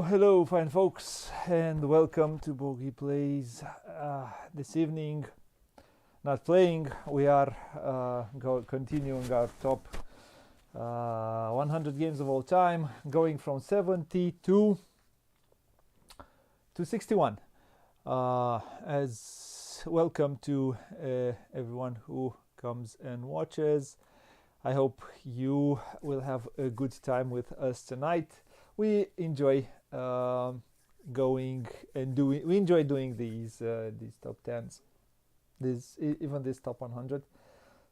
hello, fine folks, and welcome to Booghy Plays. This evening, not playing, we are continuing our top 100 games of all time, going from 70 to 61. As welcome to everyone who comes and watches. I hope you will have a good time with us tonight. We enjoy going and doing. We enjoy doing these top tens, even this top 100.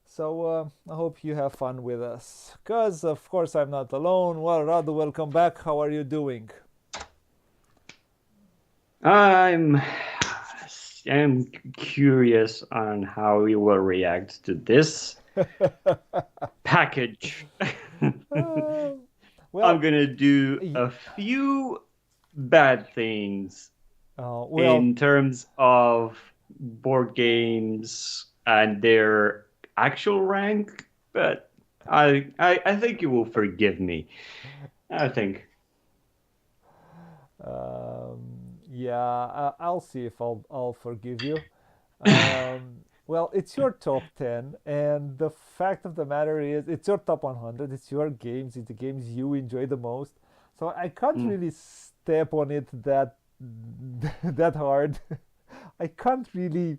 So I hope you have fun with us. Cause of course I'm not alone. Well, Radu, welcome back. How are you doing? I'm curious on how you will react to this package. Well, I'm gonna do a few bad things in terms of board games and their actual rank, but I think you will forgive me. I think. Yeah, I'll see if I'll forgive you. Well, it's your top 10, and the fact of the matter is, it's your top 100. It's your games. It's the games you enjoy the most. So I can't really step on it that hard. I can't really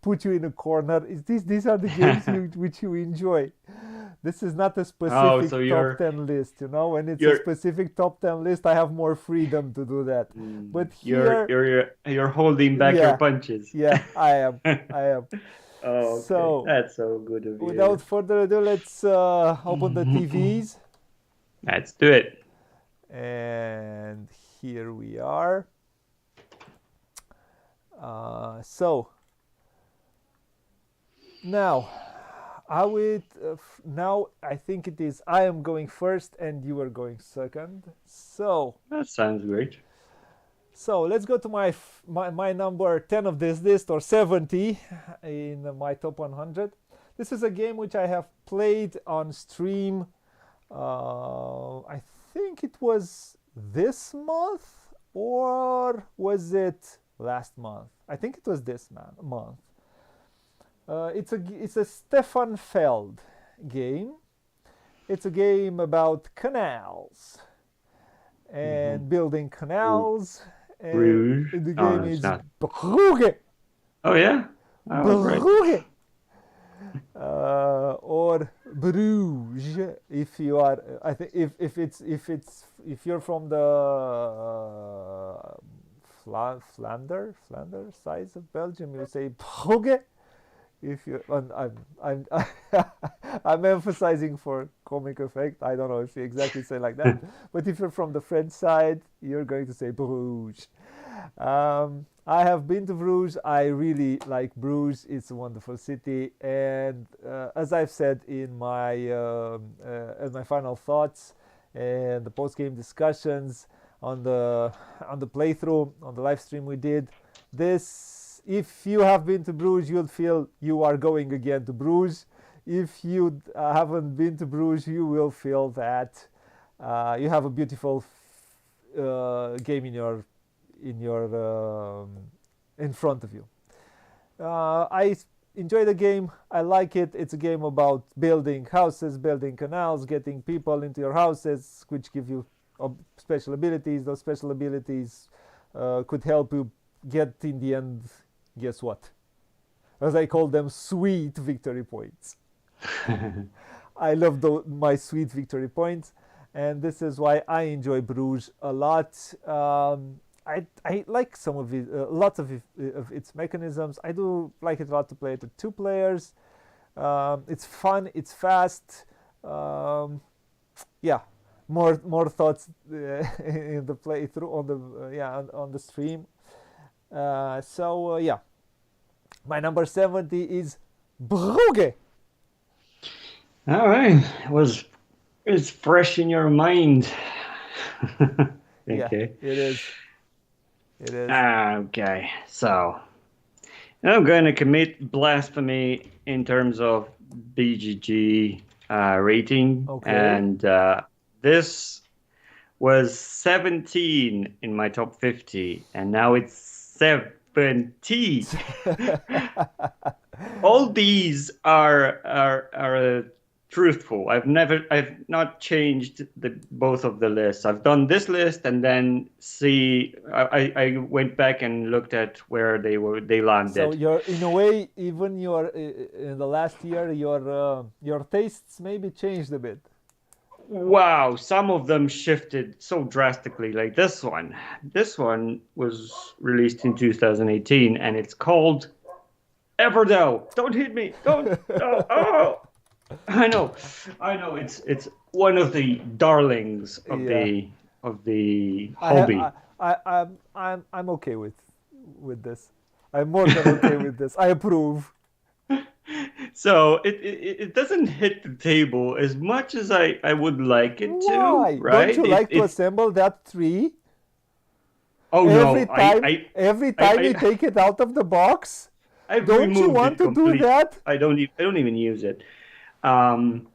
put you in a corner. These are the games which you enjoy. This is not a specific so top 10 list, you know. When it's a specific top 10 list, I have more freedom to do that. But here, you're holding back your punches. Yeah, I am. I am. Oh, okay. So that's so good of you. Without further ado, let's open the TVs. Let's do it. And here we are. So now I think it is I am going first and you are going second. So that sounds great. So let's go to my number 10 of this list, or 70 in my top 100. This is a game which I have played on stream. I think it was this month, or was it last month? I think it was this month. It's a Stefan Feld game. It's a game about canals and building canals. Bruges. And the game is Booghy. Oh yeah, Booghy. Or Bruges, if you are. I think if you're from the Flanders side of Belgium, you say Booghy. If you, I'm emphasizing for comic effect. I don't know if you exactly say like that, but if you're from the French side, you're going to say Bruges. I have been to Bruges. I really like Bruges. It's a wonderful city, and as I've said in my final thoughts and the post-game discussions on the playthrough on the live stream we did, if you have been to Bruges, you'll feel you are going again to Bruges. If you haven't been to Bruges, you will feel that you have a beautiful game in front of you. I enjoy the game. I like it. It's a game about building houses, building canals, getting people into your houses, which give you special abilities. Those special abilities could help you get, in the end, guess what? As I call them, sweet victory points. I love my sweet victory points, and this is why I enjoy Bruges a lot. I like some of it, lots of its mechanisms. I do like it a lot to play it with 2 players. It's fun. It's fast. Yeah, more thoughts in the playthrough on the stream. Yeah, my number 70 is Brugge. All right, it's fresh in your mind. Okay. Yeah, it is. It is. Okay, so I'm going to commit blasphemy in terms of BGG rating, and this was 17 in my top 50, and now it's 70. All these are truthful. I've not changed the both of the lists. I've done this list and then I went back and looked at where they So landed. you're in a way, even your in the last year, your tastes maybe changed a bit. Wow, some of them shifted so drastically. Like this one. This one was released in 2018 and it's called Everdell. Don't hit me. Don't. Oh, oh. I know. I know. It's one of the darlings Yeah, of the I have hobby. I'm okay with this. I'm more than okay with this. I approve. So it doesn't hit the table as much as I would like it to, Why? Don't right? you like to assemble that tree Oh no, every time you I take it out of the box? I've Don't you removed want it to do completely. that? I don't even use it. Um,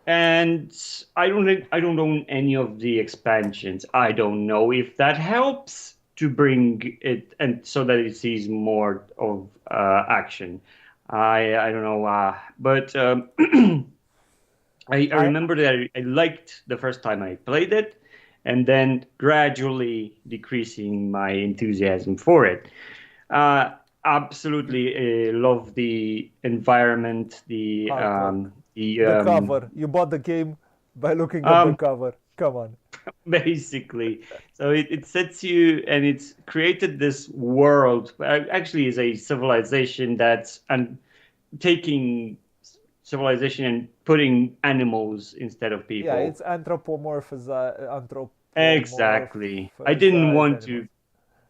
and I don't own any of the expansions. I don't know if that helps to bring it and so that it sees more of action. I don't know, but I I remember that I liked the first time I played it, and then gradually decreasing my enthusiasm for it. Uh, Absolutely love the environment, artwork. the The cover. You bought the game by looking at the um, cover. Come on. basically. So it sets you, and it's created this world. Actually, is a civilization that's and taking civilization and putting animals instead of Yeah, people. it's anthropomorphized Exactly. I didn't want animals. to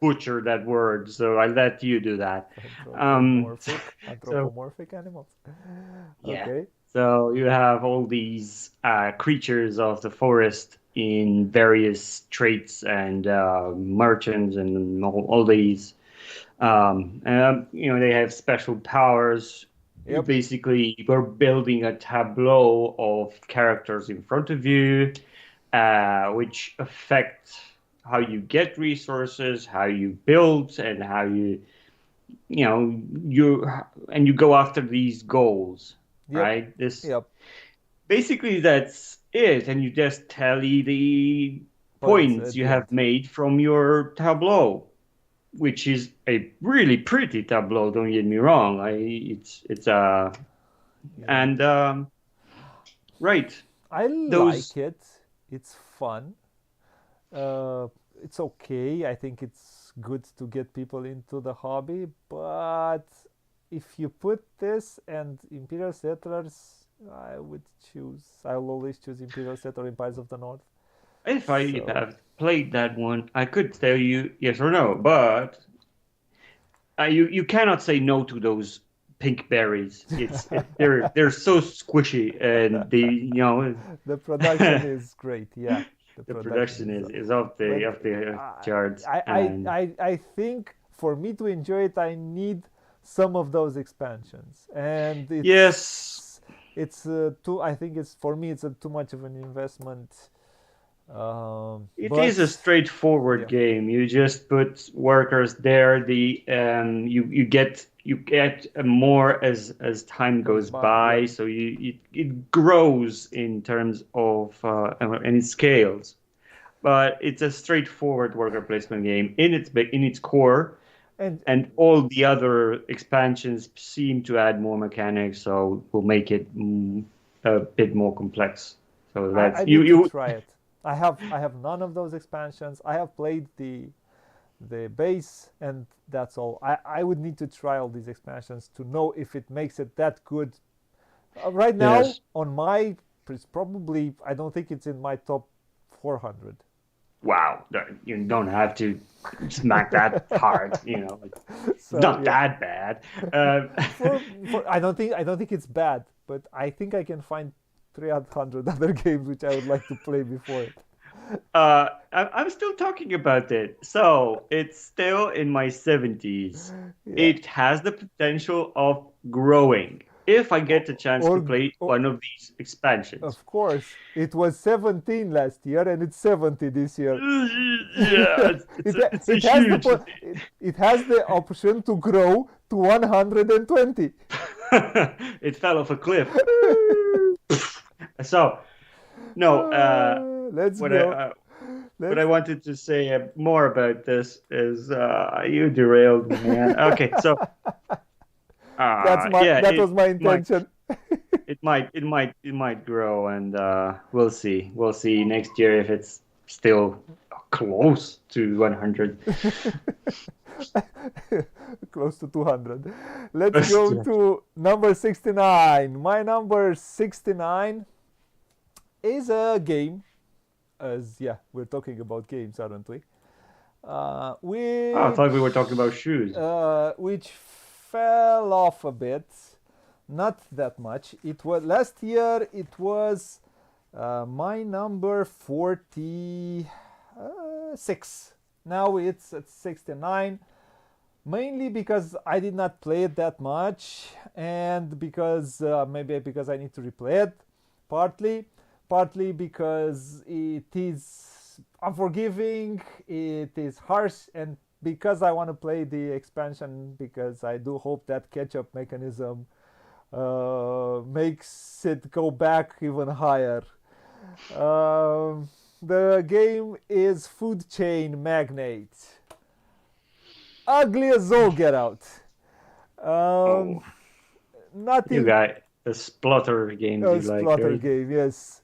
butcher that word, so I let you do that. Anthropomorphic So anthropomorphic animals. yeah. Okay. So you have all these creatures of the forest in various traits and merchants and all these. They have special powers. You Yep. basically you're building a tableau of characters in front of you, which affect how you get resources, how you build, and how you know you and you go after these goals, Yep. right? This Yep. basically that's it, and you just tally the Points points at you the have end. made from your tableau, which is a really pretty tableau. Don't get me wrong. It's Yeah. and right I those. like it. It's fun. Uh, it's okay. I think it's good to get people into the hobby, but if you put this and Imperial Settlers, I will always choose Imperial Settler Empires of the North. If I So have played that one, I could tell you yes or no, but you cannot say no to those pink berries. They're so squishy, and the production is great. Yeah, the the production production is. is But off the I, charts. I, And I, I think for me to enjoy it, I need some of those expansions, and yes, it's too. I think it's for me. It's too much of an investment. it But is a straightforward yeah, game. You just put workers there. You get more as time goes goes by. Yep. by. So it grows in terms of and it scales. But it's a straightforward worker placement game in its core, And and all the other expansions seem to add more mechanics, so will make it a bit more complex. So I that's need to you. try it. I have none of those expansions. I have played the base, and that's all. I would need to try all these expansions to know if it makes it that good. Right now, Yes. on my, it's probably, I don't think it's in my top 400. Wow, you don't have to smack that hard. It's So not yeah, that bad. Uh, for I don't think it's bad, but I think I can find 300 other games which I would like to play before it. I'm still talking about it. So it's still in my 70s. Yeah. It has the potential of growing. if I get the chance to play one of these expansions. Of course, it was 17 last year, and it's 70 this year. Yeah, it's a huge. It has the option to grow to 120. It fell off a cliff. So, no. Let's go. What I wanted to say more about this is you derailed me, man. Okay, so that was my intention. It might grow, and we'll see. We'll see next year if it's still close to 100. Close to 200. Let's go to number 69. My number 69 is a game. We're talking about games, aren't we? I thought we were talking about shoes. Which fell off a bit, not that much. It was last year. It was my number 46. Now it's at 69, mainly because I did not play it that much, and because maybe because I need to replay it, partly because it is unforgiving, it is harsh, and because I want to play the expansion, because I do hope that catch-up mechanism makes it go back even higher. The game is Food Chain Magnate. Ugly as all get out. Nothing. You got the splutter games you like. Splutter game, yes.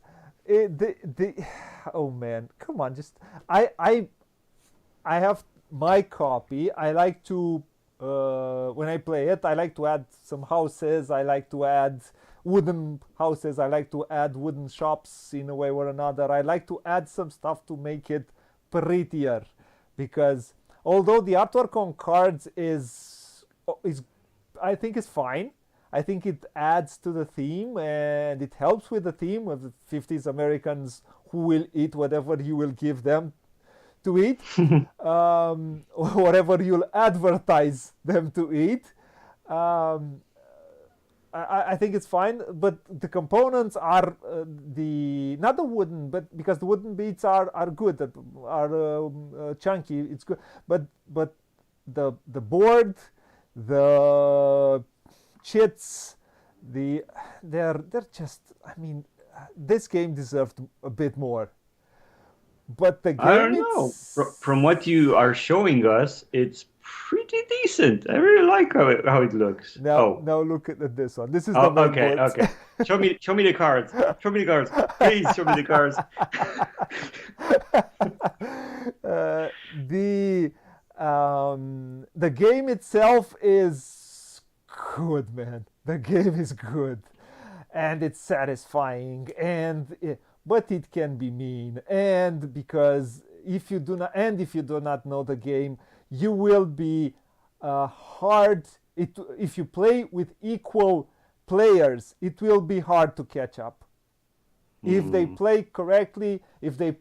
Oh man, come on! I have my copy. I like to when I play it, I like to add some houses. I like to add wooden houses. I like to add wooden shops in a way or another. I like to add some stuff to make it prettier, because although the artwork on cards is I think is fine. I think it adds to the theme, and it helps with the theme of the 50s Americans who will eat whatever you will give them to eat, whatever you'll advertise them to eat. I think it's fine, but the components are not the wooden, but because the wooden beats are good, are chunky. It's good, but the board, the chits, they're just. I mean, this game deserved a bit more. But the game, I don't know. From what you are showing us, it's pretty decent. I really like how it looks. Now look at this one. This is the main board. Okay. Show me the cards. Show me the cards. Please show me the cards. The game itself is good, man. The game is good, and it's satisfying, but it can be mean, and because if you do not know the game, you will be if you play with equal players, it will be hard to catch up. If they play correctly, if they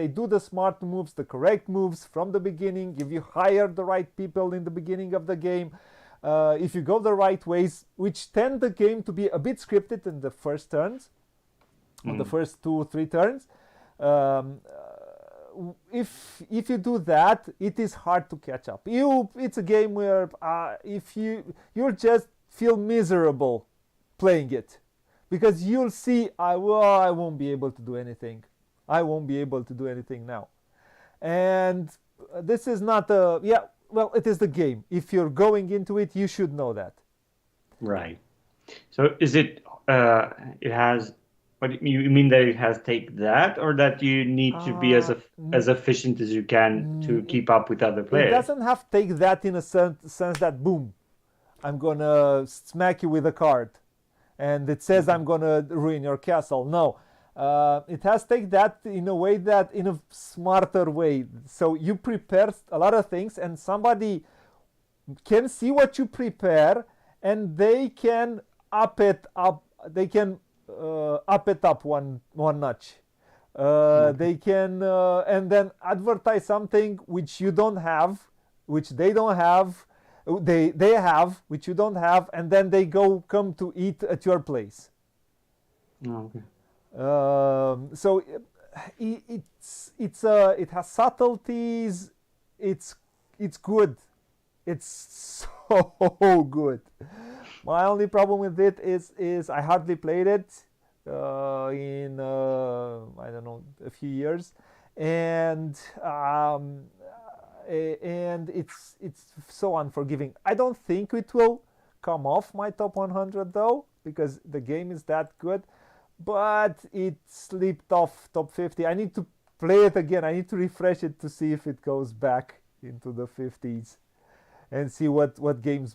do the smart moves, the correct moves from the beginning, if you hire the right people in the beginning of the game, if you go the right ways, which tend the game to be a bit scripted in the first turns, on the first 2-3 turns, if you do that, it is hard to catch up. It's a game where if you'll just feel miserable playing it, because you'll see I won't be able to do anything. I won't be able to do anything now, and this is not it is the game. If you're going into it, you should know that. Right. So is it? It has. What you mean that it has take that, or that you need to be as efficient as you can to keep up with other players? It doesn't have to take that in a sense that boom, I'm gonna smack you with a card, and it says I'm gonna ruin your castle. No, it has to take that in a way that in a smarter way. So you prepare a lot of things, and somebody can see what you prepare, and they can up it up. They can up it up one notch. They can and then advertise something which you don't have, which they don't have, They have, which you don't have, and then they come to eat at your place. Oh, okay. So it has subtleties. It's good. It's so good. My only problem with it is I hardly played it in I don't know, a few years, and it's so unforgiving. I don't think it will come off my top 100 though, because the game is that good, but it slipped off top 50. I need to play it again. I need to refresh it to see if it goes back into the 50s and see what game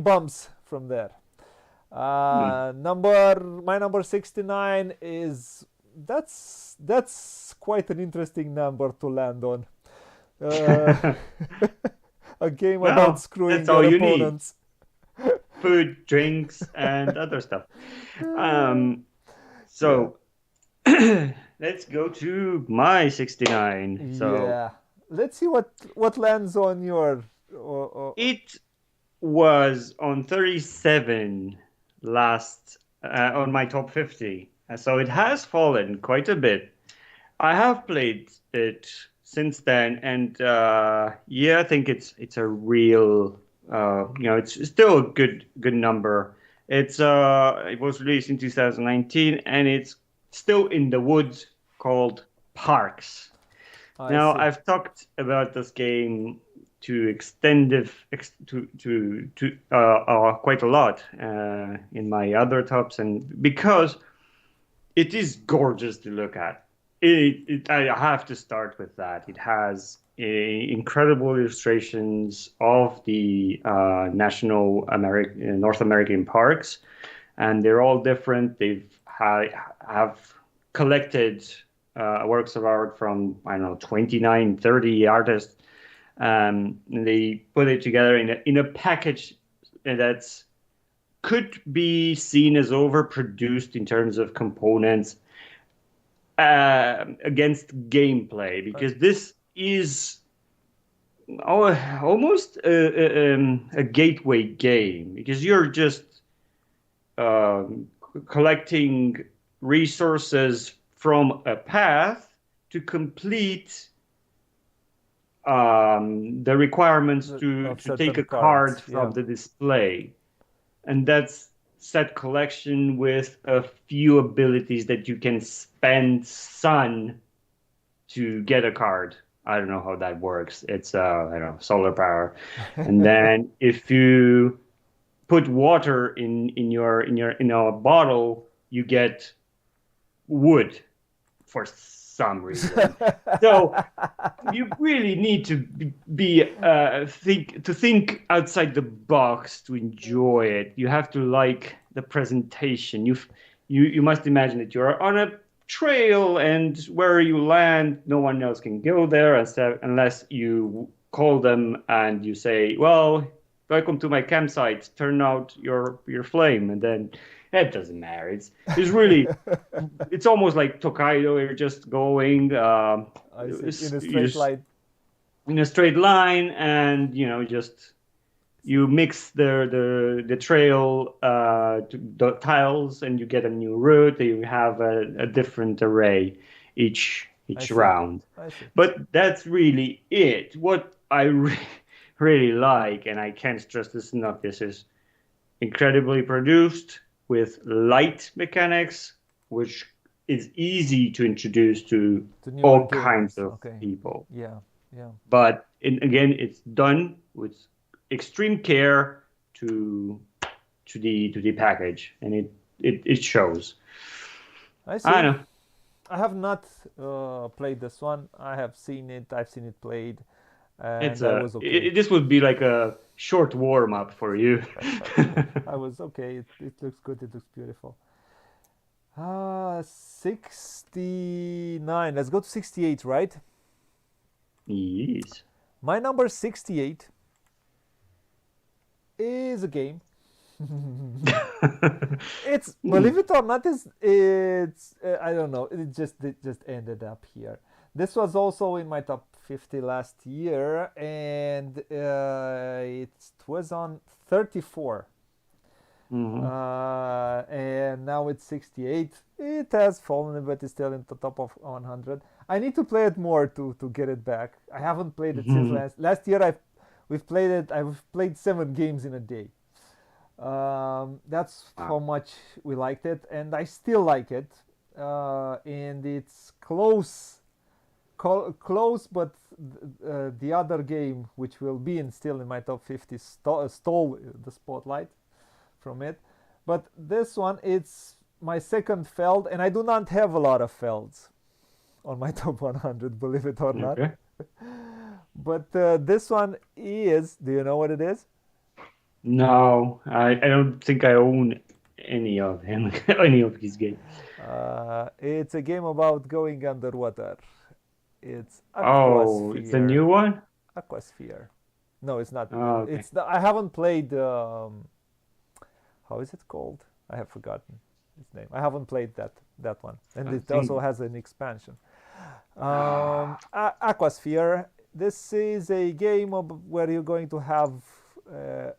bumps from there. My number 69 is that's quite an interesting number to land on. A game Well, about screwing that's all your you opponents. need. Food, drinks, and other stuff. So let's go to my 69. So Yeah, let's see what lands on your. it was on 37 last on my top 50. So it has fallen quite a bit. I have played it since then, and yeah, I think it's a real it's still a good number. It was released in 2019, and it's still in the woods, called Parks. Now, I've talked about this game to quite a lot in my other tops, and because it is gorgeous to look at. I have to start with that. It has incredible illustrations of the North American parks, and they're all different. Have collected works of art from, I don't know, 29, 30 artists. And they put it together in a package that's could be seen as overproduced in terms of components against gameplay, because this is almost a gateway game, because you're just collecting resources from a path to complete the requirements to take a card from the display. And that's set collection with a few abilities that you can spend sun to get a card. I don't know how that works. It's I don't know, solar power. And then if you put water in a bottle, you get wood for some reason. So you really need to think outside the box to enjoy it. You have to like the presentation. You must imagine that you're on a trail, and where you land, no one else can go there unless you call them and you say, "Well, welcome to my campsite. Turn out your flame," and then it doesn't matter. It's almost like Tokaido. You're just going in a straight line. In a straight line, and you mix the trail to the tiles, and you get a new route. You have a different array each round. But that's really it. What I really like, and I can't stress this enough, this is incredibly produced with light mechanics, which is easy to introduce to all kinds of people. Yeah. But again, it's done with extreme care to the package, and it shows. I see. I know. I have not played this one. I have seen it. I've seen it played. And that was okay. This would be like a short warm up for you. I was okay. It looks good. It looks beautiful. 69. Let's go to 68, right? Yes. My number 68 is a game. Believe it or not, it's I don't know. It just ended up here. This was also in my top 50 last year, and it was on 34. And now it's 68. It has fallen, but it's still in the top of 100. I need to play it more to get it back. I haven't played it since last year. I've played 7 games in a day. That's how much we liked it, and I still like it. And it's close, but the other game, which will be still in my top 50, stole the spotlight from it. But this one, it's my second Feld, and I do not have a lot of Felds on my top 100, believe it or not. But this one is, do you know what it is? No, I don't think I own any of him, any of his games. It's a game about going underwater. It's Aquasphere. Oh, it's a new one? Aquasphere. No, it's not. Oh, okay. I haven't played. How is it called? I have forgotten its name. I haven't played that one, and it also has an expansion. Aquasphere. This is a game where you're going to have a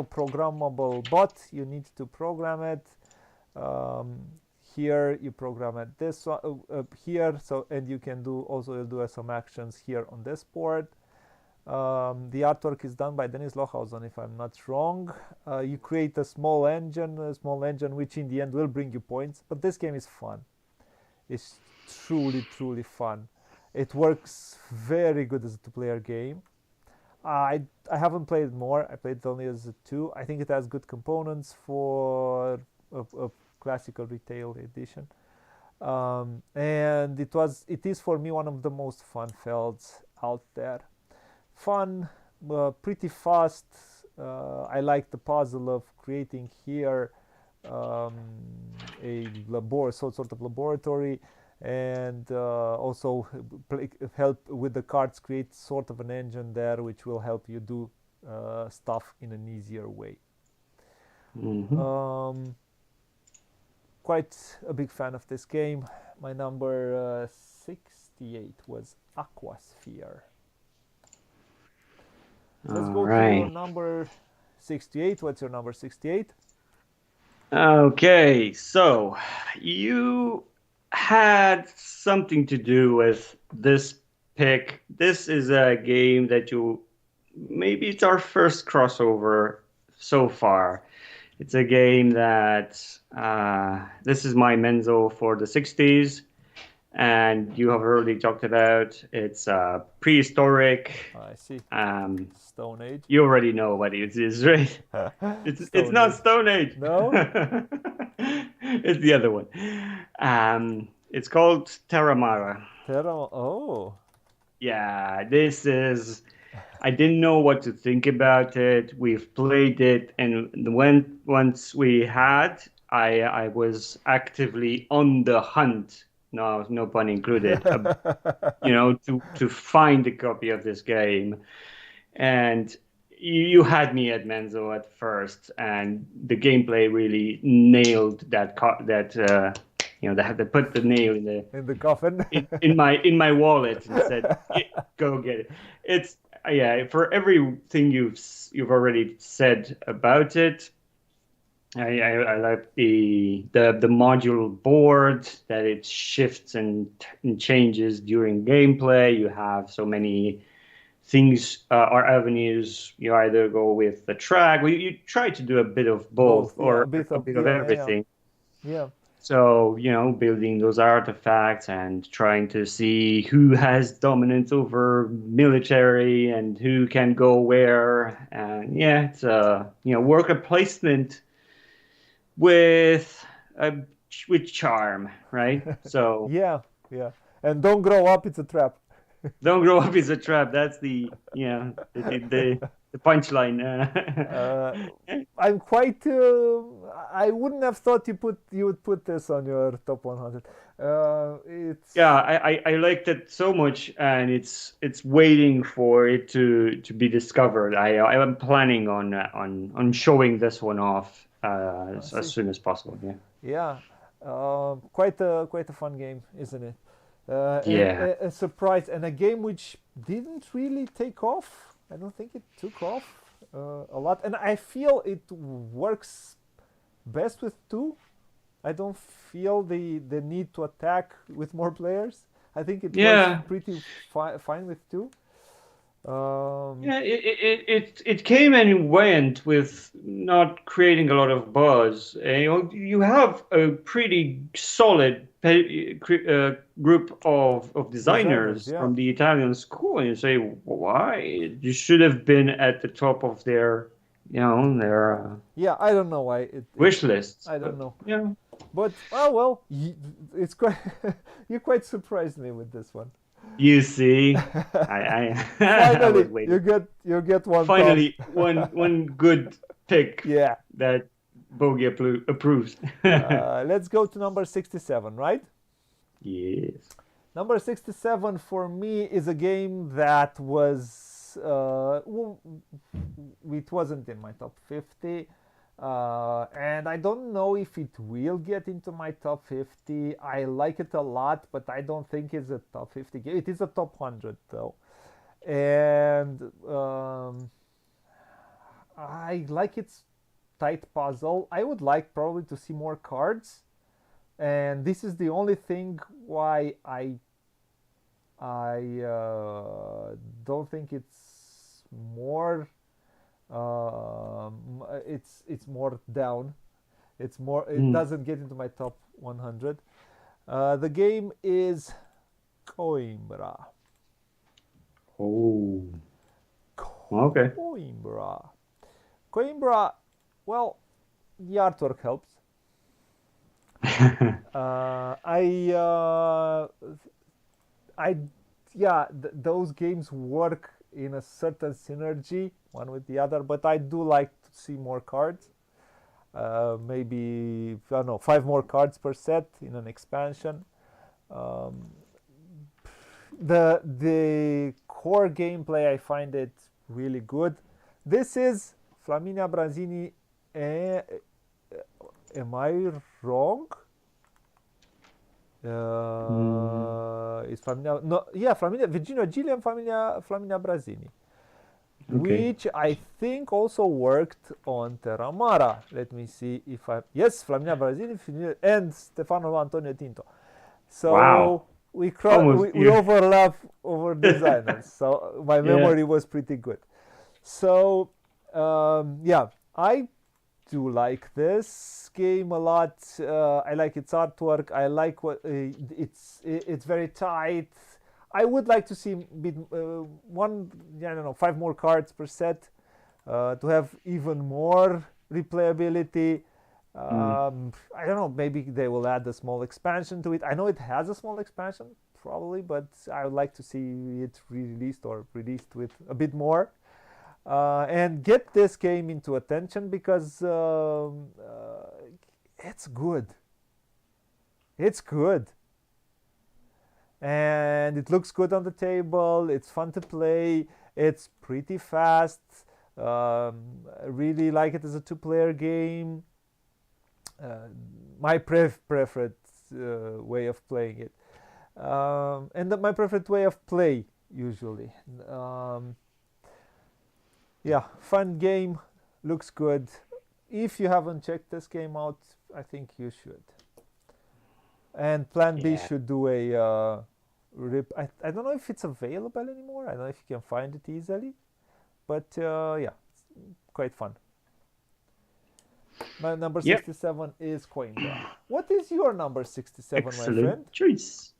programmable bot. You need to program it. Here you program it this one here, so, and you can do some actions here on this board. The artwork is done by Dennis Lohausen, if I'm not wrong. You create a small engine which in the end will bring you points, but this game is fun. It's truly fun. It works very good as a two-player game. I haven't played more. I played it only as a 2. I think it has good components for a classical retail edition, and it is for me one of the most fun Felds out there. Fun, pretty fast. I like the puzzle of creating here a sort of laboratory, and also help with the cards, create sort of an engine there which will help you do stuff in an easier way. Quite a big fan of this game. My number 68 was Aquasphere. Let's go to your number 68. What's your number 68? Okay, so you had something to do with this pick. This is a game that maybe it's our first crossover so far. It's a game that this is my Menzo for the 60s, and you have already talked about. It's prehistoric. I see. Stone Age. You already know what it is, right? It's not Stone Age. No. It's the other one. It's called Terramara. Oh. Yeah, this is. I didn't know what to think about it. We've played it, and once we had, I was actively on the hunt. No pun included. To find a copy of this game, and you had me at Menzo at first, and the gameplay really nailed that. They had to put the nail in the coffin in my wallet and said, "Go get it." It's for everything you've already said about it. I like the modular board, that it shifts and changes during gameplay. You have so many things or avenues. You either go with the track, you try to do a bit of both, or a bit of everything. Yeah. So, building those artifacts and trying to see who has dominance over military and who can go where. And it's worker placement with charm, right? So yeah. And don't grow up, it's a trap. Don't grow up, it's a trap. That's the punchline. I'm quite. I wouldn't have thought you would put this on your top 100. I liked it so much, and it's waiting for it to be discovered. I am planning on showing this one off as soon as possible. Yeah. Quite a fun game, isn't it? And Yeah. a surprise, and a game which didn't really take off. I don't think it took off a lot, and I feel it works best with two. I don't feel the need to attack with more players. I think it works Yeah. pretty fine with two. Yeah, it came and went with not creating a lot of buzz. And, you have a pretty solid group of Designers, designers yeah. from the Italian school, and you say, why? You should have been at the top of their Yeah, I don't know why wish lists. I don't But know, yeah, but oh well, it's quite. You quite surprised me with this one. you see, I I was Finally, waiting. you get one top. Finally, one good pick Yeah. that Booghy approves. Let's go to number 67, right? Yes. Number 67 for me is a game that was it wasn't in my top 50, and I don't know if it will get into my top 50. I like it a lot, but I don't think it's a top 50 game. It is a top 100 though, and I like its tight puzzle. I would like probably to see more cards, and this is the only thing why I don't think it's more. It's more down. It's more. It Mm. doesn't get into my top 100. The game is Coimbra. Oh. Okay. Coimbra. Coimbra. Well, the artwork helps. I yeah, those games work in a certain synergy one with the other, but I do like to see more cards. Maybe I don't know, 5 more cards per set in an expansion. Um, the core gameplay, I find it really good. This is Flaminia Branzini. Eh, am I wrong? Is Flaminia, no, yeah, Flaminia Virginio Gilli and Flaminia Branzini, Okay. which I think also worked on Terramara. Let me see if I, yes, Flaminia Branzini and Stefano Antonio Tinto. So Wow. Almost we you. overlap over designers. So my Yeah. memory was pretty good. So yeah, I do like this game a lot. I like its artwork. I like what it's very tight. I would like to see one, I don't know, 5 more cards per set to have even more replayability. I don't know, maybe they will add a small expansion to it. I know it has a small expansion, probably, but I would like to see it released or released with a bit more. And get this game into attention because it's good. It's good. And it looks good on the table. It's fun to play. It's pretty fast. I really like it as a two-player game. My preferred way of playing it. And my preferred way of play, usually. Yeah, fun game, looks good. If you haven't checked this game out, I think you should. And Plan B Yeah. should do a I don't know if it's available anymore. I don't know if you can find it easily, but yeah, it's quite fun. My number Yep. 67 is Coimbra. What is your number 67, my friend? Excellent choice.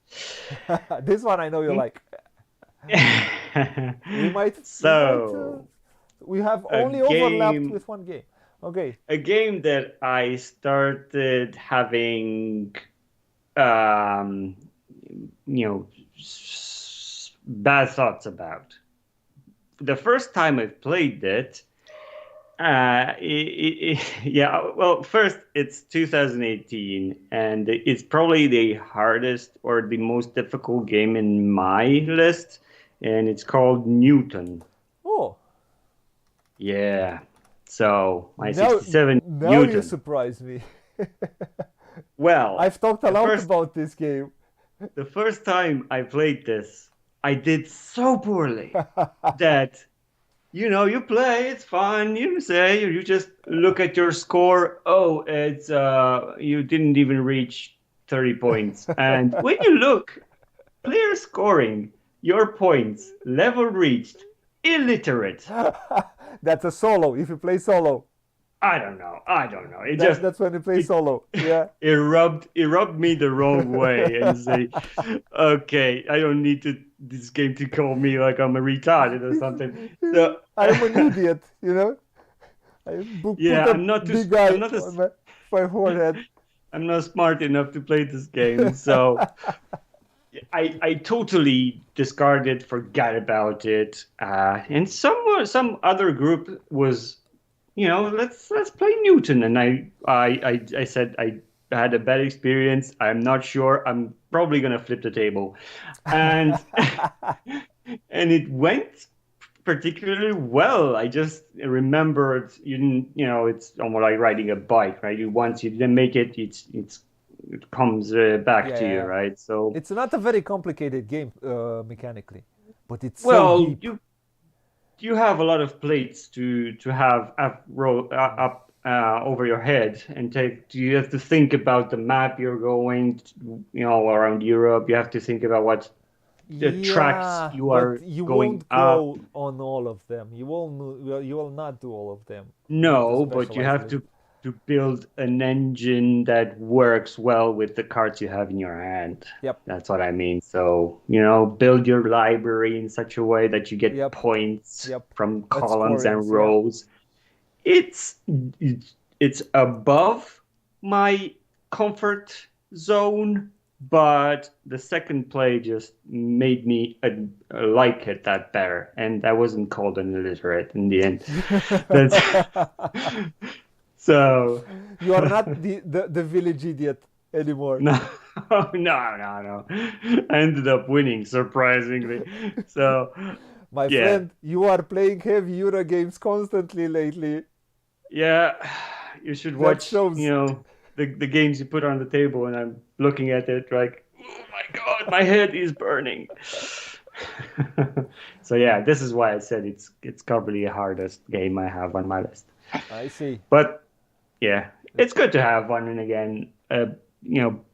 This one I know you like. We have only overlapped with one game. Okay. A game that I started having, bad thoughts about. The first time I played it, yeah, well, first it's 2018, and it's probably the hardest or the most difficult game in my list, and it's called Newton. Oh. Yeah. So my 67 now Newton. you surprise me. Well, I've talked a lot about this game. the first time I played this, I did so poorly that you play, it's fun. You just look at your score. Oh, it's you didn't even reach 30 points. And when you look, player scoring, your points, level reached, illiterate. That's a solo. If you play solo, I don't know. I don't know. that's when you play It solo. Yeah. it rubbed me the wrong way and say, okay, I don't need this game to call me like I'm a retarded or something. So I'm an idiot, you know. I put yeah, a big eye on my forehead. I'm not smart enough to play this game. So I totally discarded, forgot about it. And some other group was, let's play Newton. And I said I had a bad experience. I'm not sure. I'm probably gonna flip the table, and and it went particularly well. I just remembered you didn't, it's almost like riding a bike, right? Once you didn't make it, it comes back to you, Yeah. right? So, It's not a very complicated game mechanically, but it's so well, deep. you have a lot of plates to have up over your head, and you have to think about the map you're going, around Europe. You have to think about what the tracks Yeah, you but are you going won't up. go on all of them. You will not do all of them. You need to No, but you specialize a have little. to build an engine that works well with the cards you have in your hand. Yep. That's what I mean. So, build your library in such a way that you get Yep. points Yep. from That's columns and scorings. Yeah. rows. It's it's above my comfort zone, but the second play just made me like it that better, and I wasn't called an illiterate in the end. That's so. You are not the village idiot anymore. No, no. I ended up winning surprisingly. So My yeah, friend, you are playing heavy Euro games constantly lately. yeah. You should That watch, shows. the games you put on the table, and I'm looking at it like, oh my God, my head is burning. So yeah, this is why I said it's probably the hardest game I have on my list. I see. But yeah, it's good to have one and again,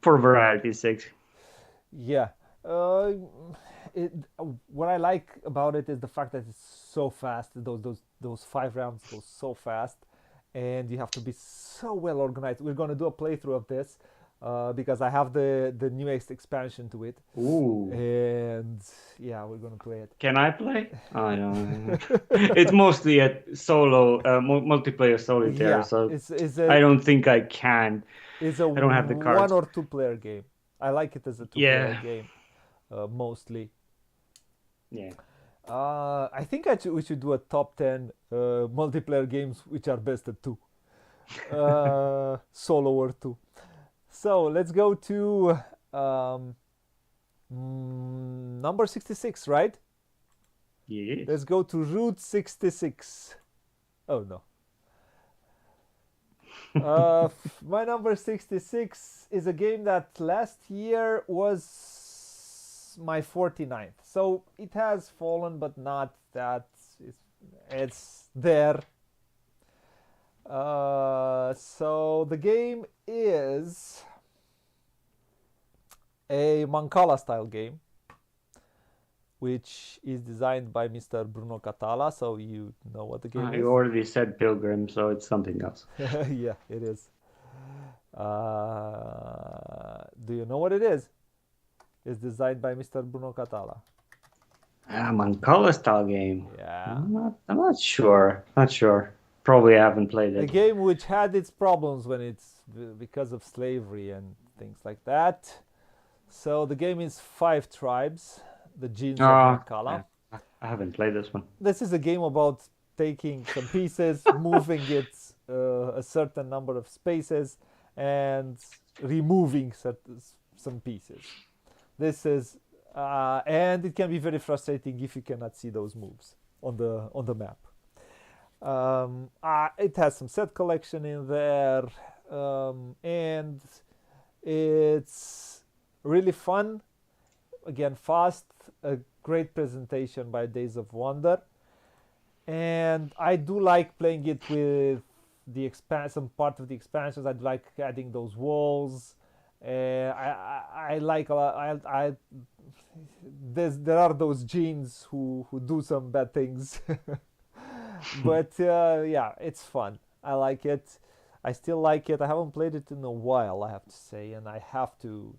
for variety's sake. Yeah. Uh, what I like about it is the fact that it's so fast. Those 5 rounds go so fast, and you have to be so well organized. We're gonna do a playthrough of this because I have the newest expansion to it, Ooh. and yeah, we're gonna play it. Can I play? Oh, no. It's mostly a solo, multiplayer solitaire, Yeah, so it's I a don't think I can. it's a I don't have the one cards. or two player game. I like it as a two-player Yeah, game mostly. yeah. I think we should do a top 10 multiplayer games which are best at two, solo or two. So let's go to number 66, right? Yes. Let's go to Route 66. Oh no. My number 66 is a game that last year was my 49th. So it has fallen, but not that it's there. So the game is a Mancala style game, which is designed by Mr. Bruno Catala. So you know what the game You is? already said Pilgrim, so it's something else. Yeah, it is. Do you know what it is? It's designed by Mr. Bruno Catala. Mancala style game. Yeah. I'm not sure. Not sure. Probably haven't played A it. game which had its problems when it's because of slavery and things like that. So the game is Five Tribes, the Genes of Mancala. I haven't played this one. This is a game about taking some pieces, moving it a certain number of spaces, and removing some pieces. This is, and it can be very frustrating if you cannot see those moves on the map. It has some set collection in there, and it's really fun again, fast, a great presentation by Days of Wonder. And I do like playing it with the some part of the expansions. I like adding those walls. I like a lot. There are those genes who do some bad things, but yeah, it's fun. I like it. I still like it. I haven't played it in a while, I have to say, and I have to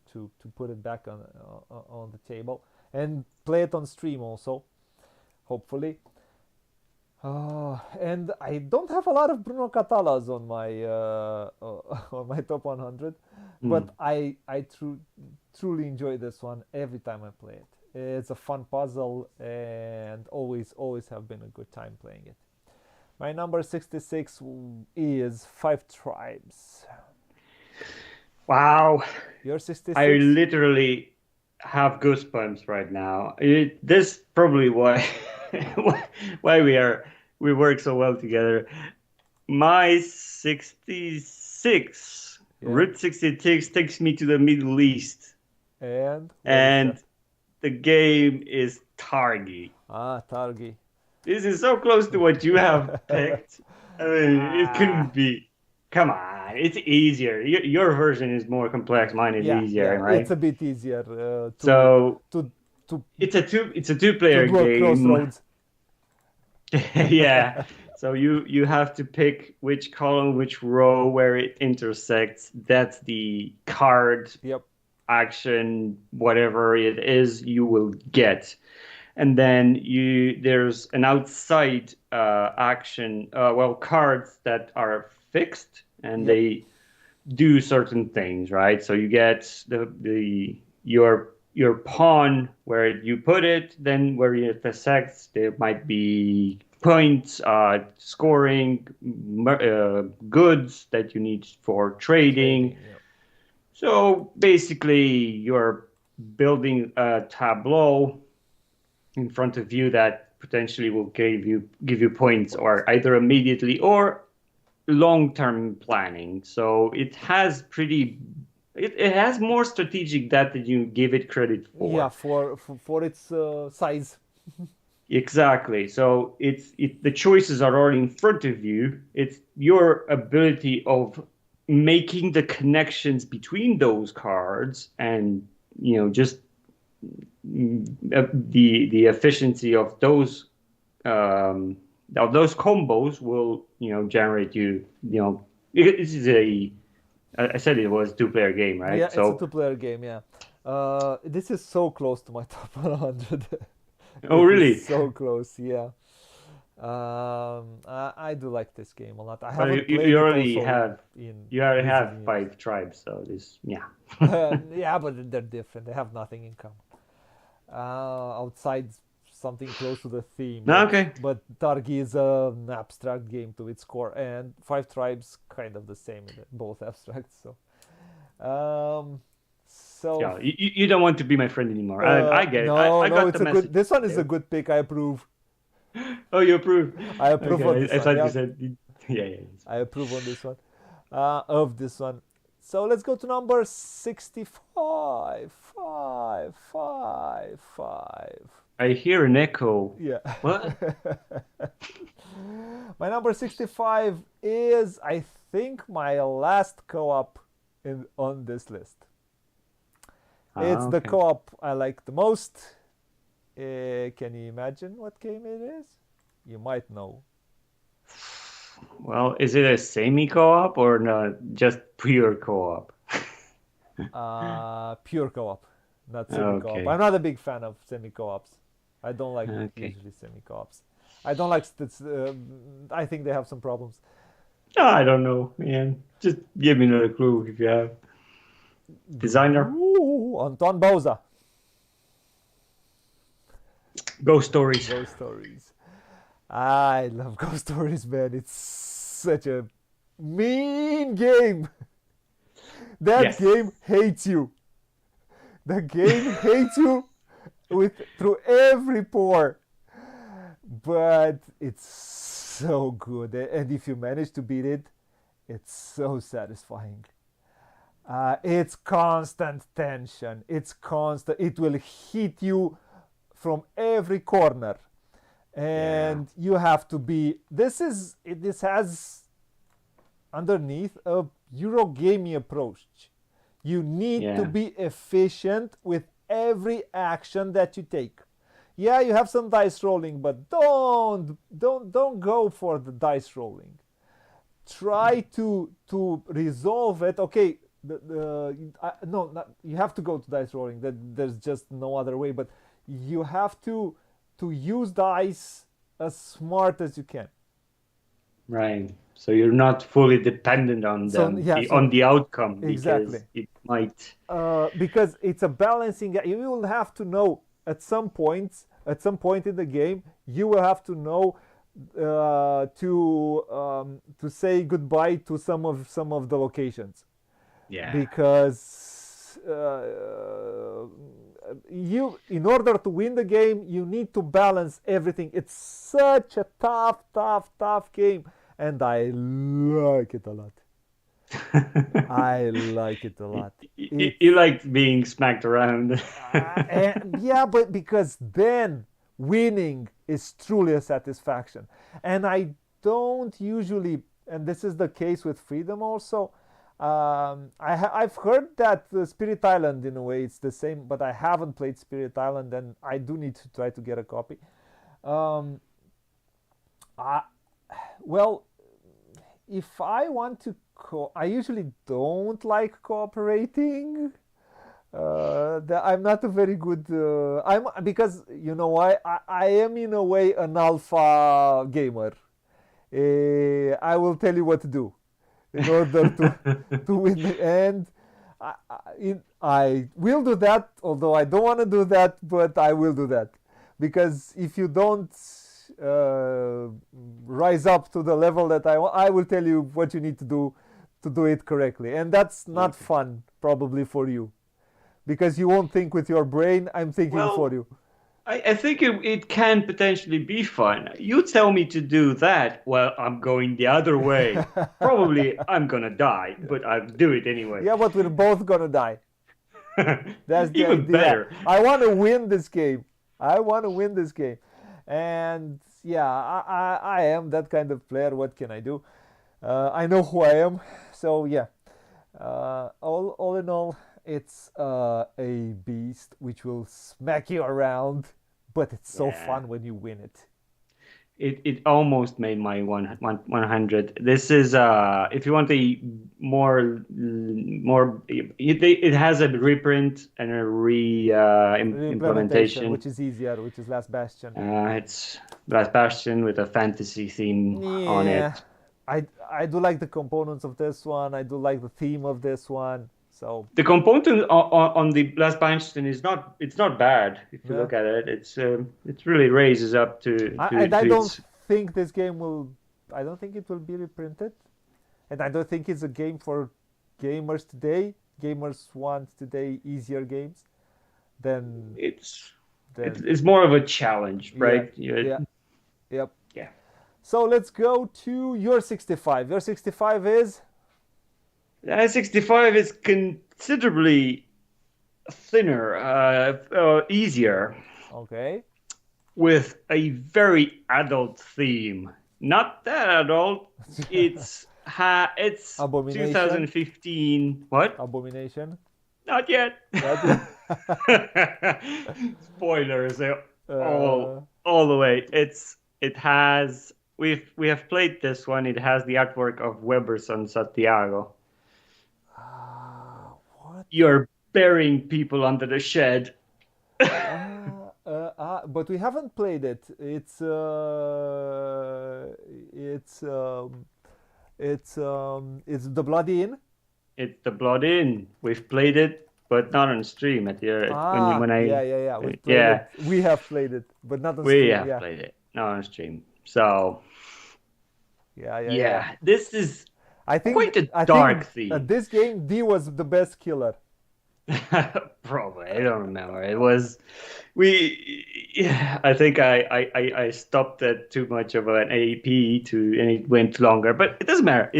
put it back on the table and play it on stream also, hopefully. And I don't have a lot of Bruno Catalas on my on my top 100, but I truly enjoy this one every time I play it. It's a fun puzzle and always have been a good time playing it. My number 66 is Five Tribes. Wow. You're 66? I literally have goosebumps right now. This probably why why we work so well together. My 66, Yeah. Route 66 takes me to the Middle East. And the game is Targi. Targi. This is so close to what you have picked. I mean, it couldn't be. Come on, it's easier. Your version is more complex. Mine is easier, right? It's a bit easier. It's a two-player game. Crossroads. Yeah. So you have to pick which column, which row, where it intersects. That's the card. Yep. Action, whatever it is, you will get. And then there's an outside action, cards that are fixed and they do certain things, right? So you get your pawn where you put it, then where it intersects, there might be points, scoring, goods that you need for trading. So basically, you're building a tableau in front of you that potentially will give you points, or either immediately or long-term planning. So it has it has more strategic depth than you give it credit for. Yeah, for its size. Exactly. So the choices are already in front of you. It's your ability of making the connections between those cards, and just the efficiency of those combos will generate this is I said it was a two-player game, right? Yeah, it's a two-player game. Yeah, this is so close to my top 100. Oh, really? So close. Yeah. I do like this game a lot. I haven't played you it already also have you already have 5 tribes, so this yeah, but they're different. They have nothing in common outside something close to the theme. Okay. But Targi is an abstract game to its core, and 5 Tribes kind of the same, both abstract. So yeah, you don't want to be my friend anymore. I get it. No, I got it's the message. this one is a good pick. I approve. Oh, you approve? I approve on this one. I thought you said, yeah. I approve on this one. Of this one. So let's go to number 65. Five. I hear an echo. Yeah. What? My number 65 is, I think, my last co-op on this list. It's the co-op I like the most. Can you imagine what game it is? You might know. Well, is it a semi-co-op or not? Just pure co-op? Pure co-op, not semi-co-op. Okay. I'm not a big fan of semi-co-ops. I don't like usually semi-co-ops. I don't like. I think they have some problems. I don't know, man. Just give me another clue if you have. Designer? Anton Bauza. Ghost Stories. Ghost Stories. I love Ghost Stories, man. It's such a mean game. That game hates you. The game hates you through every pore. But it's so good. And if you manage to beat it, it's so satisfying. It's constant tension. It's constant. It will hit you from every corner, and you have to be. This has underneath a Eurogaming approach. You need to be efficient with every action that you take. Yeah, you have some dice rolling, but don't go for the dice rolling. Try to resolve it. Okay, no, you have to go to dice rolling. There's just no other way. But you have to use dice as smart as you can. Right. So you're not fully dependent on them, on the outcome, exactly. Because it might. Because it's a balancing. You will have to know at some point in the game, you will have to know to say goodbye to some of the locations. Yeah. Because in order to win the game, you need to balance everything. It's such a tough game, and I like it a lot. I like it a lot. You like being smacked around. Yeah, but because then winning is truly a satisfaction. And I don't usually, and this is the case with Freedom also. I've heard that Spirit Island, in a way, it's the same, but I haven't played Spirit Island, and I do need to try to get a copy. Well, if I want to, I usually don't like cooperating. I'm not a very good. Because you know why? I am in a way an alpha gamer. I will tell you what to do in order to win. And I will do that, although I don't want to do that, but I will do that. Because if you don't rise up to the level that I will tell you what you need to do it correctly. And that's not fun, probably, for you. Because you won't think with your brain, I'm thinking for you. I think it can potentially be fun. You tell me to do that, well, I'm going the other way. Probably I'm gonna die, but I'll do it anyway. Yeah, but we're both gonna die. That's the even idea. Better. I want to win this game. And yeah, I am that kind of player. What can I do? I know who I am. So yeah, all in all, it's a beast which will smack you around, but it's so fun when you win it. It almost made my 100. This is if you want a more it has a reprint and a implementation, which is easier, which is Last Bastion. It's Last Bastion with a fantasy theme on it. I do like the components of this one. I do like the theme of this one. So the component on the Last Bastion it's not bad if you look at it. It really raises up to. I don't think this game will. I don't think it will be reprinted, and I don't think it's a game for gamers today. Gamers want today easier games. Then it's more of a challenge, right? Yeah. Yep. Yeah. So let's go to your 65. Your 65 is. 65 is considerably thinner, easier. Okay. With a very adult theme. Not that adult. It's 2015. What? Abomination. Not yet. Spoilers all the way. We have played this one. It has the artwork of Weberson Santiago. What? You're burying people under the shed. But we haven't played it. It's the Blood Inn. It's the Blood Inn. We've played it, but not on stream at the yeah. We have played it, but not on stream. We have played it, not on stream. So yeah. This is quite a dark theme. At this game, D was the best killer. Probably, I don't remember. It was I think I stopped at too much of an AP and it went longer. But it doesn't matter.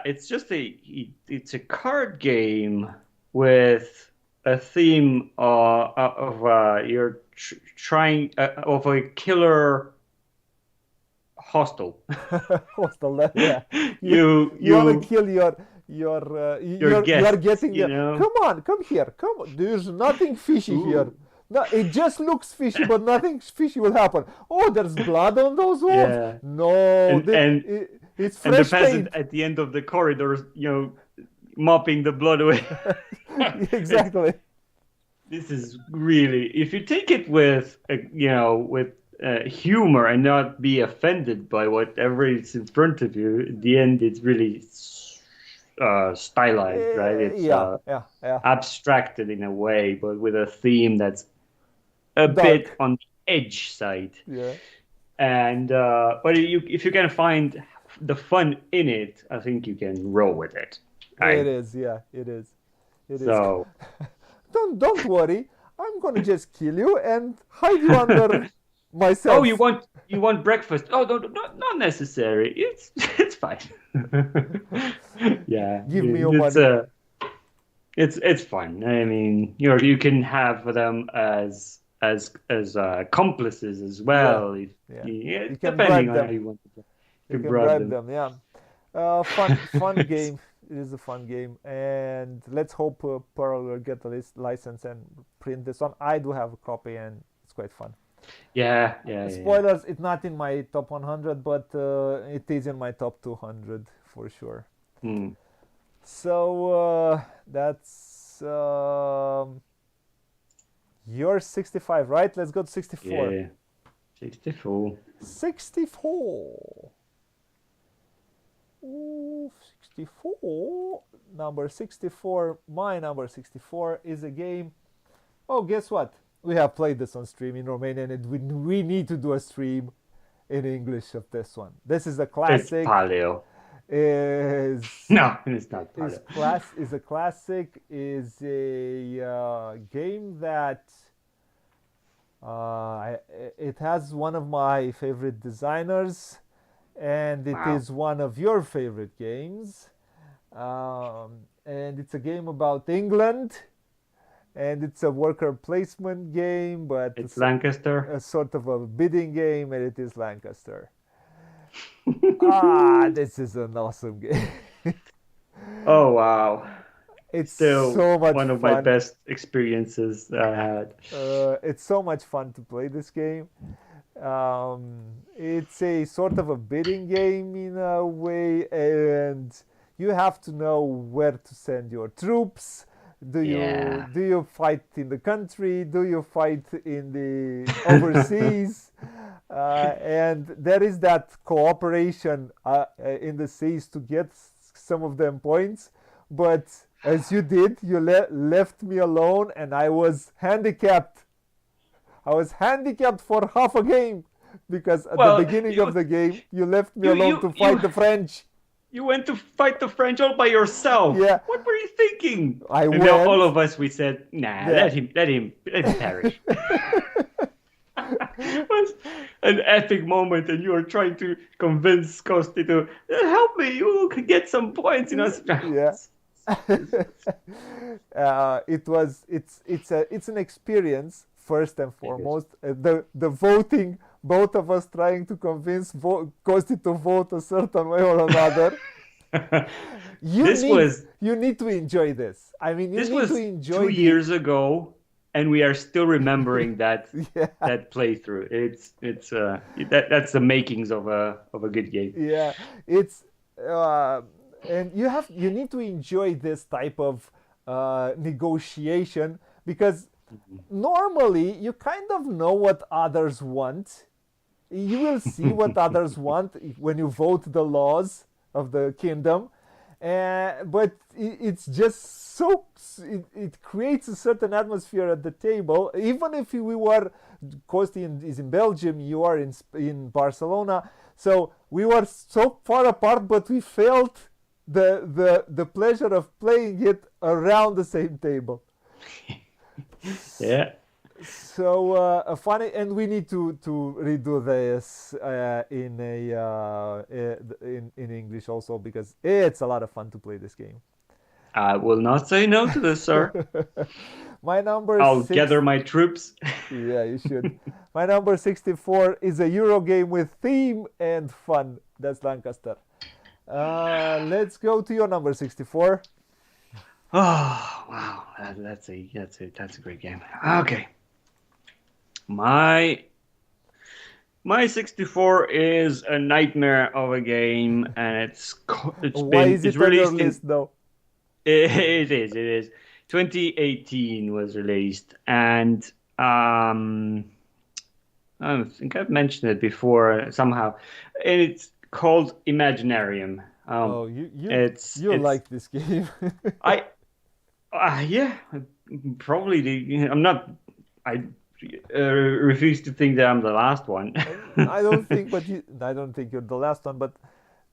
it's just it's a card game with a theme of you're trying of a killer hostel. Hostel, yeah. You want to You kill your your you're guests, getting there. Come on, come here, come on. There's nothing fishy here. Ooh. No, it just looks fishy, but nothing fishy will happen. Oh, there's blood on those walls. Yeah. No, And and it's and the fresh peasant paint. at the end of the corridor, mopping the blood away. Exactly. This is really, if you take it with, with humor and not be offended by whatever is in front of you, at the end it's really stylized, right? It's Yeah. abstracted in a way, but with a theme that's a bit Dark. on the edge side. Yeah. And but if you can find the fun in it, I think you can roll with it. It is. Yeah. It is. It is. So don't worry. I'm gonna just kill you and hide you under myself. oh, you want breakfast? Oh, no, not necessary. It's fine. Yeah, Give me your money. It's fun. I mean, you can have them as accomplices as well. Yeah. Yeah, You can depending bribe on them. how you want to. You can bribe bribe them. Yeah. Fun game. It is a fun game, and let's hope Pearl will get the license and print this one. I do have a copy, and it's quite fun. Yeah. Spoilers, it's not in my top 100, but it is in my top 200 for sure. Hmm. So that's your 65, right? Let's go to 64. Yeah. 64. 64. Ooh, 64. Number 64. My number 64 is a game. Oh, guess what? We have played this on stream in Romanian, and we need to do a stream in English of this one. This is a classic. It's Paleo. No, it's not Paleo. Is a classic. Is a game that it has one of my favorite designers, and it is one of your favorite games. And it's a game about England. And it's a worker placement game, but it's Lancaster. A sort of a bidding game, and it is Lancaster. This is an awesome game. Oh wow! It's still so much one of fun. my best experiences that I had. It's so much fun to play this game. It's a sort of a bidding game in a way, and you have to know where to send your troops. Do you fight in the country? Do you fight in the overseas? And there is that cooperation in the seas to get some of them points. But as you did, you left me alone, and I was handicapped. I was handicapped for half a game because at the beginning of the game, you left me alone to fight the French. You went to fight the French all by yourself. Yeah. What were you thinking? I went. All of us, we said, nah, let him perish. It was an epic moment, and you were trying to convince Kosti to help me. You could get some points, Yeah. It's an experience first and foremost. The voting. Both of us trying to convince Kosti to vote a certain way or another. You need to enjoy this. I mean, you need to enjoy. 2 years ago, and we are still remembering that that playthrough. That's the makings of a good game. Yeah, it's and you need to enjoy this type of negotiation because normally you kind of know what others want. You will see what others want when you vote the laws of the kingdom, but it's just so it creates a certain atmosphere at the table. Even if we were, Kosti is in Belgium, you are in Barcelona, so we were so far apart, but we felt the pleasure of playing it around the same table. Yeah. So funny, and we need to redo this in English also because it's a lot of fun to play this game. I will not say no to this, sir. My number I'll six. gather my troops. Yeah, you should. My number 64 is a Euro game with theme and fun. That's Lancaster. Let's go to your number 64. Oh wow, that's a great game. Okay, my 64 is a nightmare of a game, and Why is it on your released list though? It is. 2018 was released, and I think I've mentioned it before somehow. And it's called Imaginarium. You like this game? I yeah, probably I'm not. I refuse to think that I'm the last one. I don't think, I don't think you're the last one, but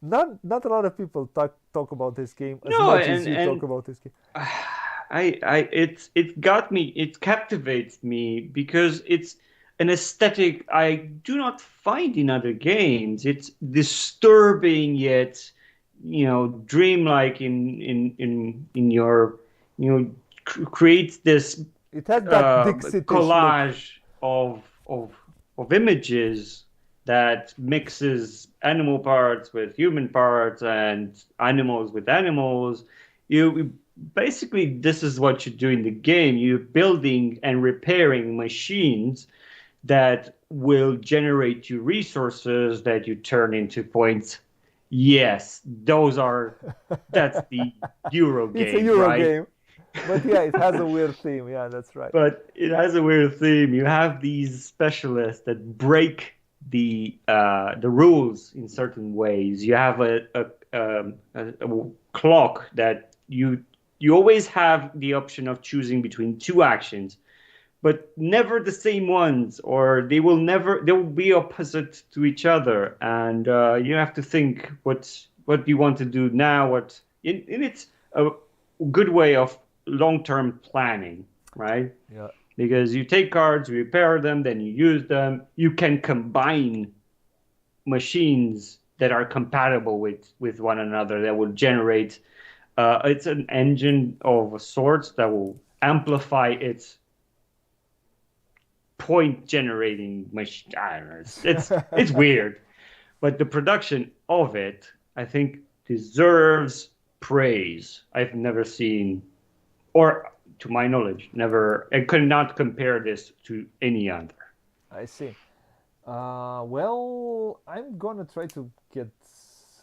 not a lot of people talk about this game as No, much as you talk about this game. It got me. It captivates me because it's an aesthetic I do not find in other games. It's disturbing yet, dreamlike in your, creates this It has that Dixit collage of images that mixes animal parts with human parts and animals with animals. You basically, this is what you do in the game. You're building and repairing machines that will generate you resources that you turn into points. Yes, that's the Euro game. It's a Euro right? game. But yeah, it has a weird theme. Yeah, that's right. But it has a weird theme. You have these specialists that break the rules in certain ways. You have a clock that you always have the option of choosing between two actions, but never the same ones, or they will be opposite to each other, and you have to think what you want to do now. And it's a good way of long-term planning, right? Yeah. Because you take cards, you repair them, then you use them. You can combine machines that are compatible with one another that will generate. It's an engine of sorts that will amplify its point generating machine. I don't know. It's weird, but the production of it, I think, deserves praise. I've never seen, or to my knowledge, never. I could not compare this to any other. I see. Well, I'm gonna try to get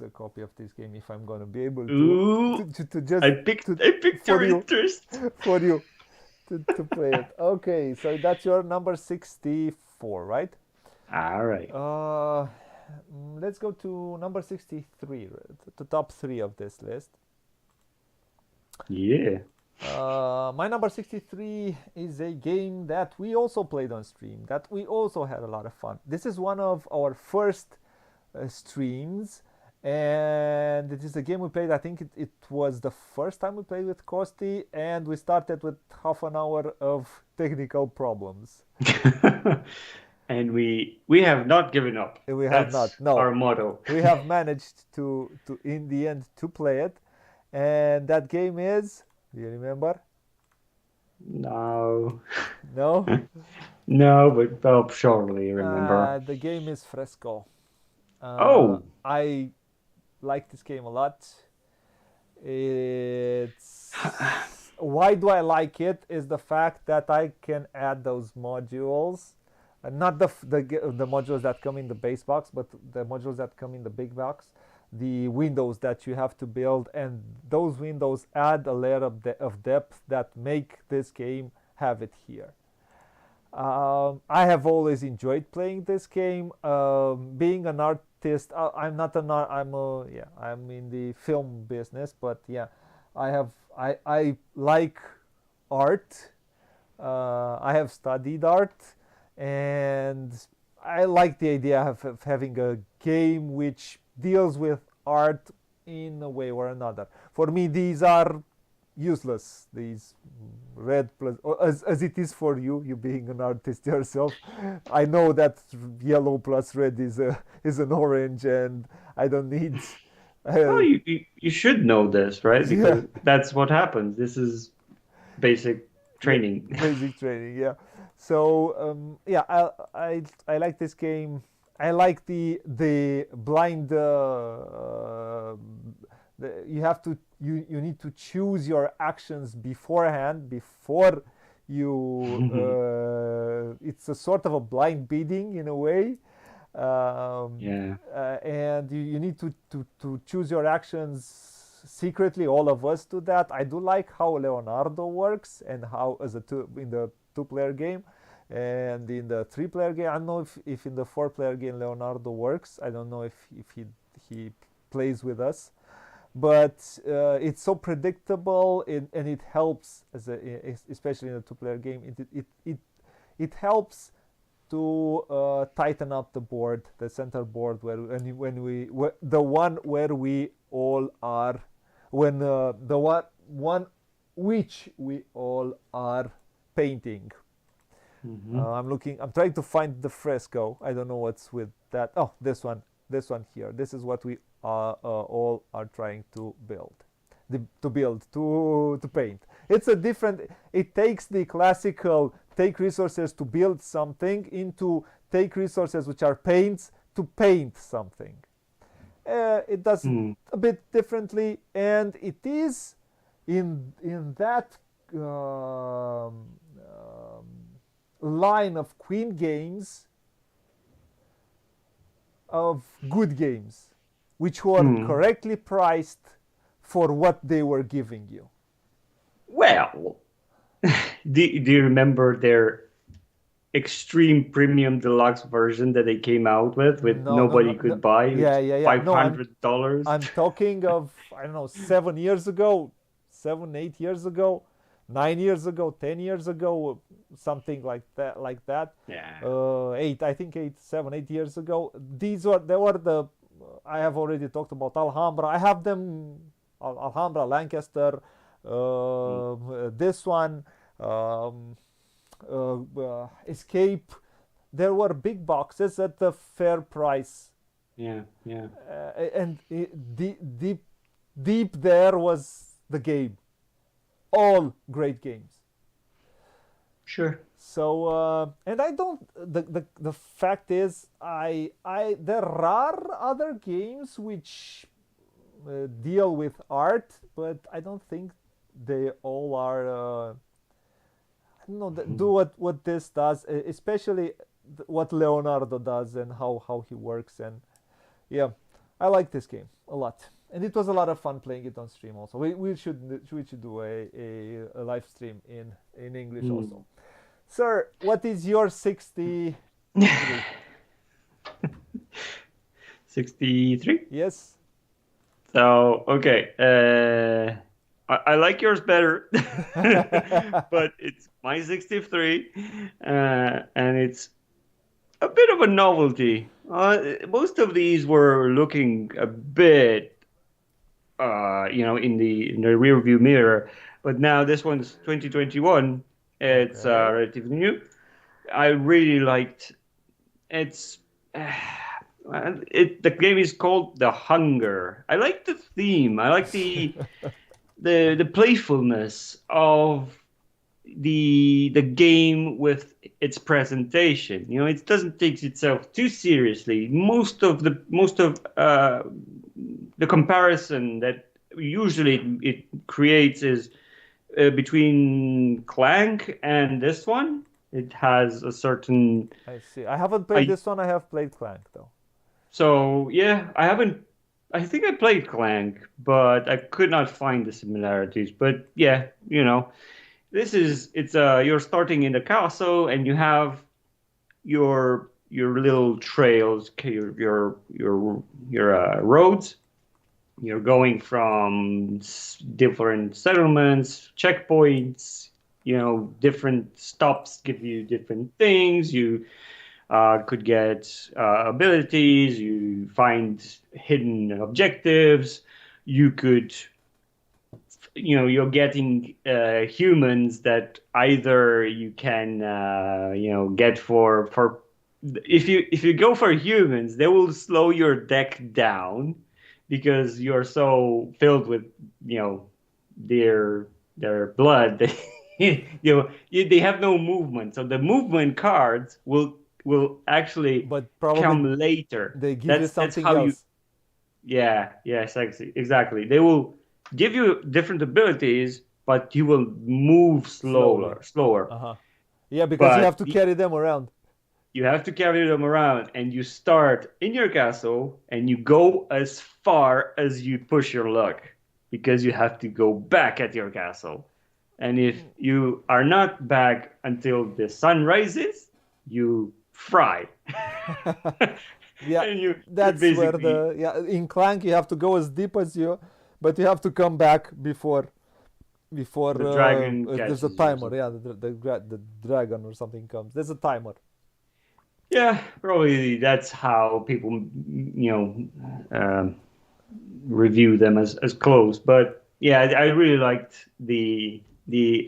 a copy of this game if I'm gonna be able to just. I picked your interest for you to play it. Okay, so that's your number 64, right? All right. Let's go to number 63, the top 3 of this list. Yeah. My number 63 is a game that we also played on stream, that we also had a lot of fun. This is one of our first streams, and it is a game we played. I think it was the first time we played with Kosti, and we started with half an hour of technical problems. And we have not given up. We have not. No, our motto. We have managed to in the end to play it, and that game is. Do you remember? No. No? No, but I'll surely remember. The game is Fresco. I like this game a lot. It's why do I like it is the fact that I can add those modules. Not the modules that come in the base box, but the modules that come in the big box. The windows that you have to build, and those windows add a layer of depth that make this game have it here. I have always enjoyed playing this game. Being an artist, I'm not an art. I'm in the film business, but yeah, I like art. I have studied art, and I like the idea of having a game which deals with art in a way or another. For me, these are useless. These red plus, as it is for you, you being an artist yourself. I know that yellow plus red is an orange, and I don't need. Oh, you should know this, right? Yeah, Because that's what happens. This is basic yeah, training. basic training. Yeah. So yeah, I like this game. I like the blind. You have to you need to choose your actions beforehand before you. It's a sort of a blind bidding in a way. Yeah. And you need to choose your actions secretly. All of us do that. I do like how Leonardo works and how as a in the two-player game and in the three-player game. I don't know if in the four-player game Leonardo works. I don't know if he plays with us, but it's so predictable and it helps as especially in a two-player game. It helps to tighten up the board, the center board, the one where we all are, when the one which we all are painting. I'm trying to find the fresco. I don't know what's with that. Oh, this one here. This is what we all are trying to build. To paint. It's a different. It takes the classical take resources to build something into take resources which are paints to paint something. It does a bit differently, and it is in that line of Queen games, of good games, which were correctly priced for what they were giving you. Well, do you remember their extreme premium deluxe version that they came out with nobody could buy? Yeah. $500. I'm talking of, I don't know, 7 years ago, 8 years ago, 9 years ago, 10 years ago, something like that. Yeah. 8, I think 8 years ago. They were the, I have already talked about Alhambra. I have them, Alhambra, Lancaster, this one, Escape. There were big boxes at the fair price. Yeah. And deep there was the game. All great games. Sure. So and I don't. The fact is, there are other games which deal with art, but I don't think they all are. I don't know. Do what this does, especially what Leonardo does and how he works. And yeah, I like this game a lot, and it was a lot of fun playing it on stream. Also, we should do a live stream in English also. Sir, what is your 63? 63? Yes. So, okay. I like yours better, but it's my 63, and it's a bit of a novelty. Most of these were looking a bit, in the rear view mirror, but now this one's 2021. It's relatively new. I really liked. It's. The game is called The Hunger. I like the theme. I like the playfulness of the game with its presentation. It doesn't take itself too seriously. Most of the comparison that usually it creates is between Clank and this one. It has a certain. I see. I haven't played this one. I have played Clank though. So yeah, I haven't. I think I played Clank, but I could not find the similarities. But yeah, it's you're starting in the castle and you have your little trails, your roads. You're going from different settlements, checkpoints. Different stops give you different things. You could get abilities. You find hidden objectives. You could you're getting humans that either you can get for if you go for humans, they will slow your deck down because you're so filled with you know their blood. They have no movement, so the movement cards will actually But probably come later. they give you That's something how you. else. Yeah, yes, exactly. They will give you different abilities, but you will move Slowly. slower. Uh-huh. Yeah, because you have But to carry them around. you have to carry them around, and you start in your castle, and you go as far as you push your luck, because you have to go back at your castle. And if you are not back until the sun rises, you fry. Yeah, And you that's where basically the yeah in Clank you have to go as deep as you, but you have to come back before the dragon there's a catches you or timer. something. Yeah, the dragon or something comes. There's a timer. Yeah, probably that's how people, review them as close. But yeah, I really liked the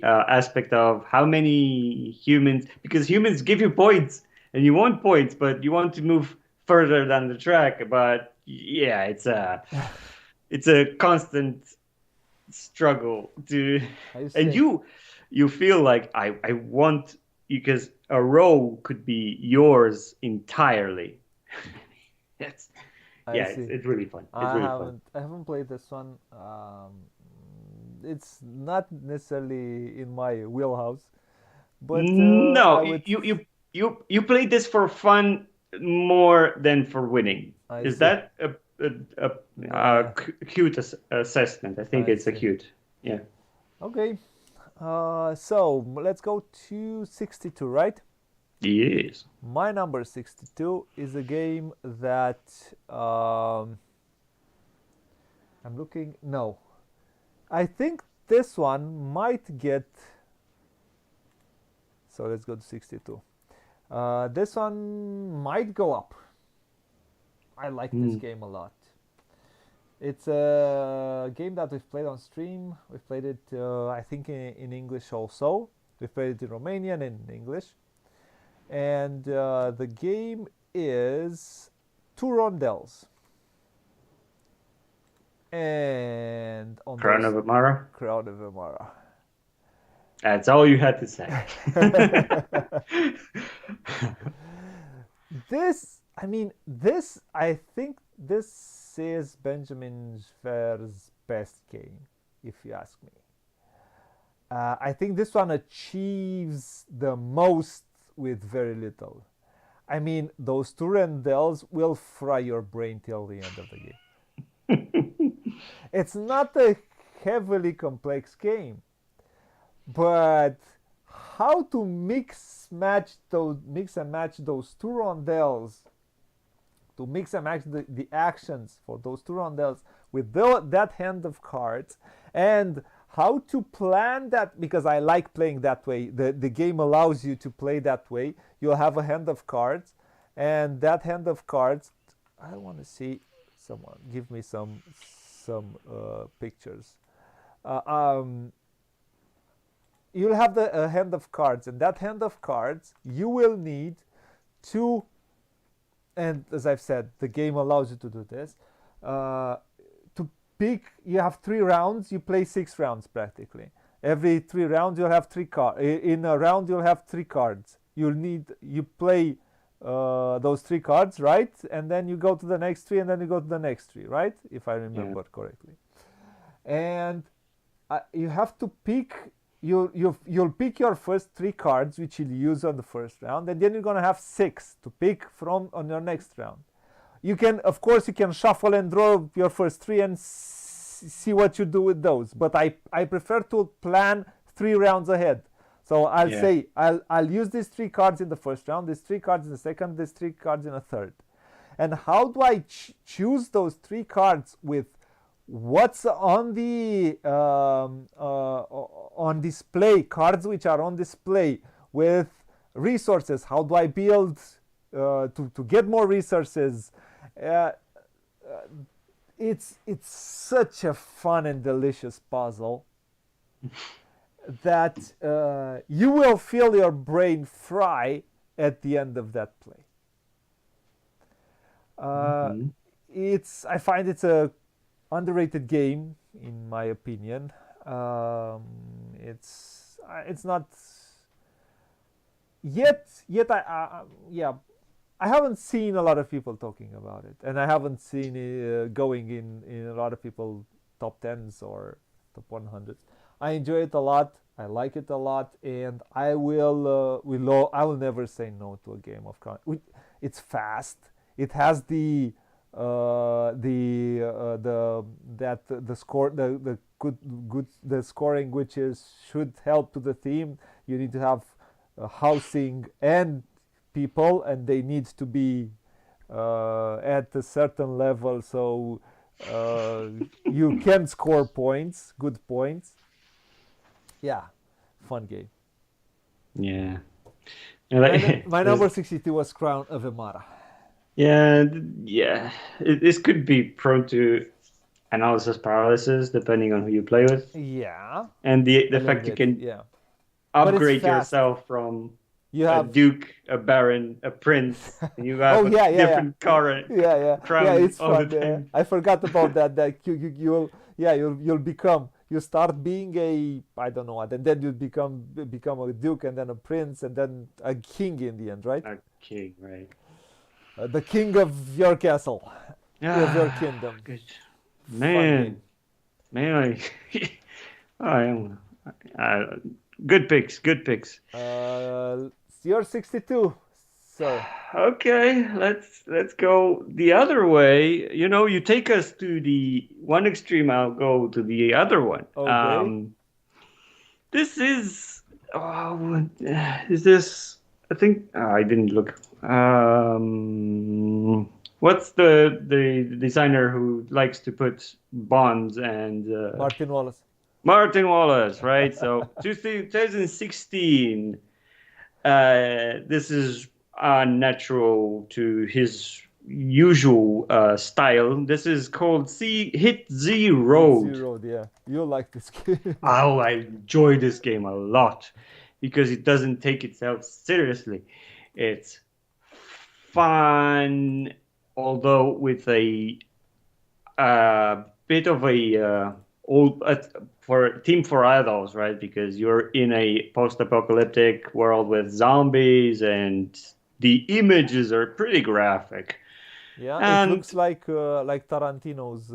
aspect of how many humans, because humans give you points, and you want points, but you want to move further down the track. But yeah, it's a constant struggle to, I and see. you feel like I want, because a row could be yours entirely. It's I yeah, see. it's really fun. It's I really fun. haven't played this one. It's not necessarily in my wheelhouse, but No, I would. you play this for fun more than for winning. I Is see. that a Nah, cute assessment? I think I it's a see. cute. Yeah. Okay. So let's go to 62, right? Yes. My number 62 is a game that I'm looking. No, I think this one might get. So let's go to 62. This one might go up. I like this Hmm. game a lot. It's a game that we've played on stream. We've played it, I think, in English also. We've played it in Romanian and in English. And the game is Two Rondels. And on Crown those of Amara. Crowd of Amara. That's all you had to say. I think this is Benjamin Schwer's best game, if you ask me. I think this one achieves the most with very little. I mean, those two rendels will fry your brain till the end of the game. It's not a heavily complex game, but how to mix and match those two rondels, to mix and match the actions for those two rondels with that hand of cards, and how to plan that, because I like playing that way. The game allows you to play that way. You'll have a hand of cards, and that hand of cards, I want to see someone give me some pictures. Uh, um, you'll have the hand of cards, and that hand of cards you will need to, and as I've said, the game allows you to do this, to pick. You have 3 rounds, you play 6 rounds practically. Every 3 rounds you'll have 3 cards. In a round you'll have 3 cards. You play those 3 cards, right? And then you go to the next tree, and then you go to the next tree, right? If I Yeah. remember correctly. And you have to pick. You'll pick your first 3 cards, which you'll use on the first round, and then you're gonna have 6 to pick from on your next round. You can, of course, you can shuffle and draw your first 3 and see what you do with those. But I prefer to plan 3 rounds ahead. So I'll Yeah. say I'll use these 3 cards in the first round, these 3 cards in the second, these 3 cards in the third. And how do I choose those 3 cards with what's on the on display, cards which are on display with resources? How do I build to get more resources? uh, it's such a fun and delicious puzzle. that you will feel your brain fry at the end of that play. Mhm. I find it's a underrated game in my opinion. It's not yet. Yeah, I haven't seen a lot of people talking about it, and I haven't seen it going in a lot of people top tens or top 100s. I enjoy it a lot. I like it a lot, and I will never say no to a game of Crown. It's fast. It has the score the good the scoring which is should help to the theme. You need to have housing and people, and they need to be at a certain level so you can score points, good points. Yeah, fun game. Yeah. My number 62 was Crown of Emara. Yeah, yeah. This could be prone to analysis paralysis depending on who you play with, Yeah, and a the little fact you bit. can Yeah, but it's upgrade fast. yourself from You a have duke, a baron, a prince, and you oh have a yeah, different yeah. crown It's all the fun. time. I forgot about that. That you'll yeah you'll become you start being a I don't know what, and then you become a duke, and then a prince, and then a king in the end, right? A king, right? The king of your castle, of your Ah, kingdom. good Fun game. man, man. I am. Uh, good picks, good picks. You're 62, sir. Okay, let's go the other way. You know, you take us to the one extreme, I'll go to the other one. Okay. This is oh, is this? I think I didn't look. What's the designer who likes to put bonds and Martin Wallace. Martin Wallace, right? So 2016. This is unnatural to his usual style. This is called Hit Z Hit Road. Zero, yeah. You like this game. Oh, I enjoy this game a lot because it doesn't take itself seriously. It's fun, although with a bit of a old for team for adults, right? Because you're in a post-apocalyptic world with zombies, and the images are pretty graphic. Yeah, it And looks like Tarantino's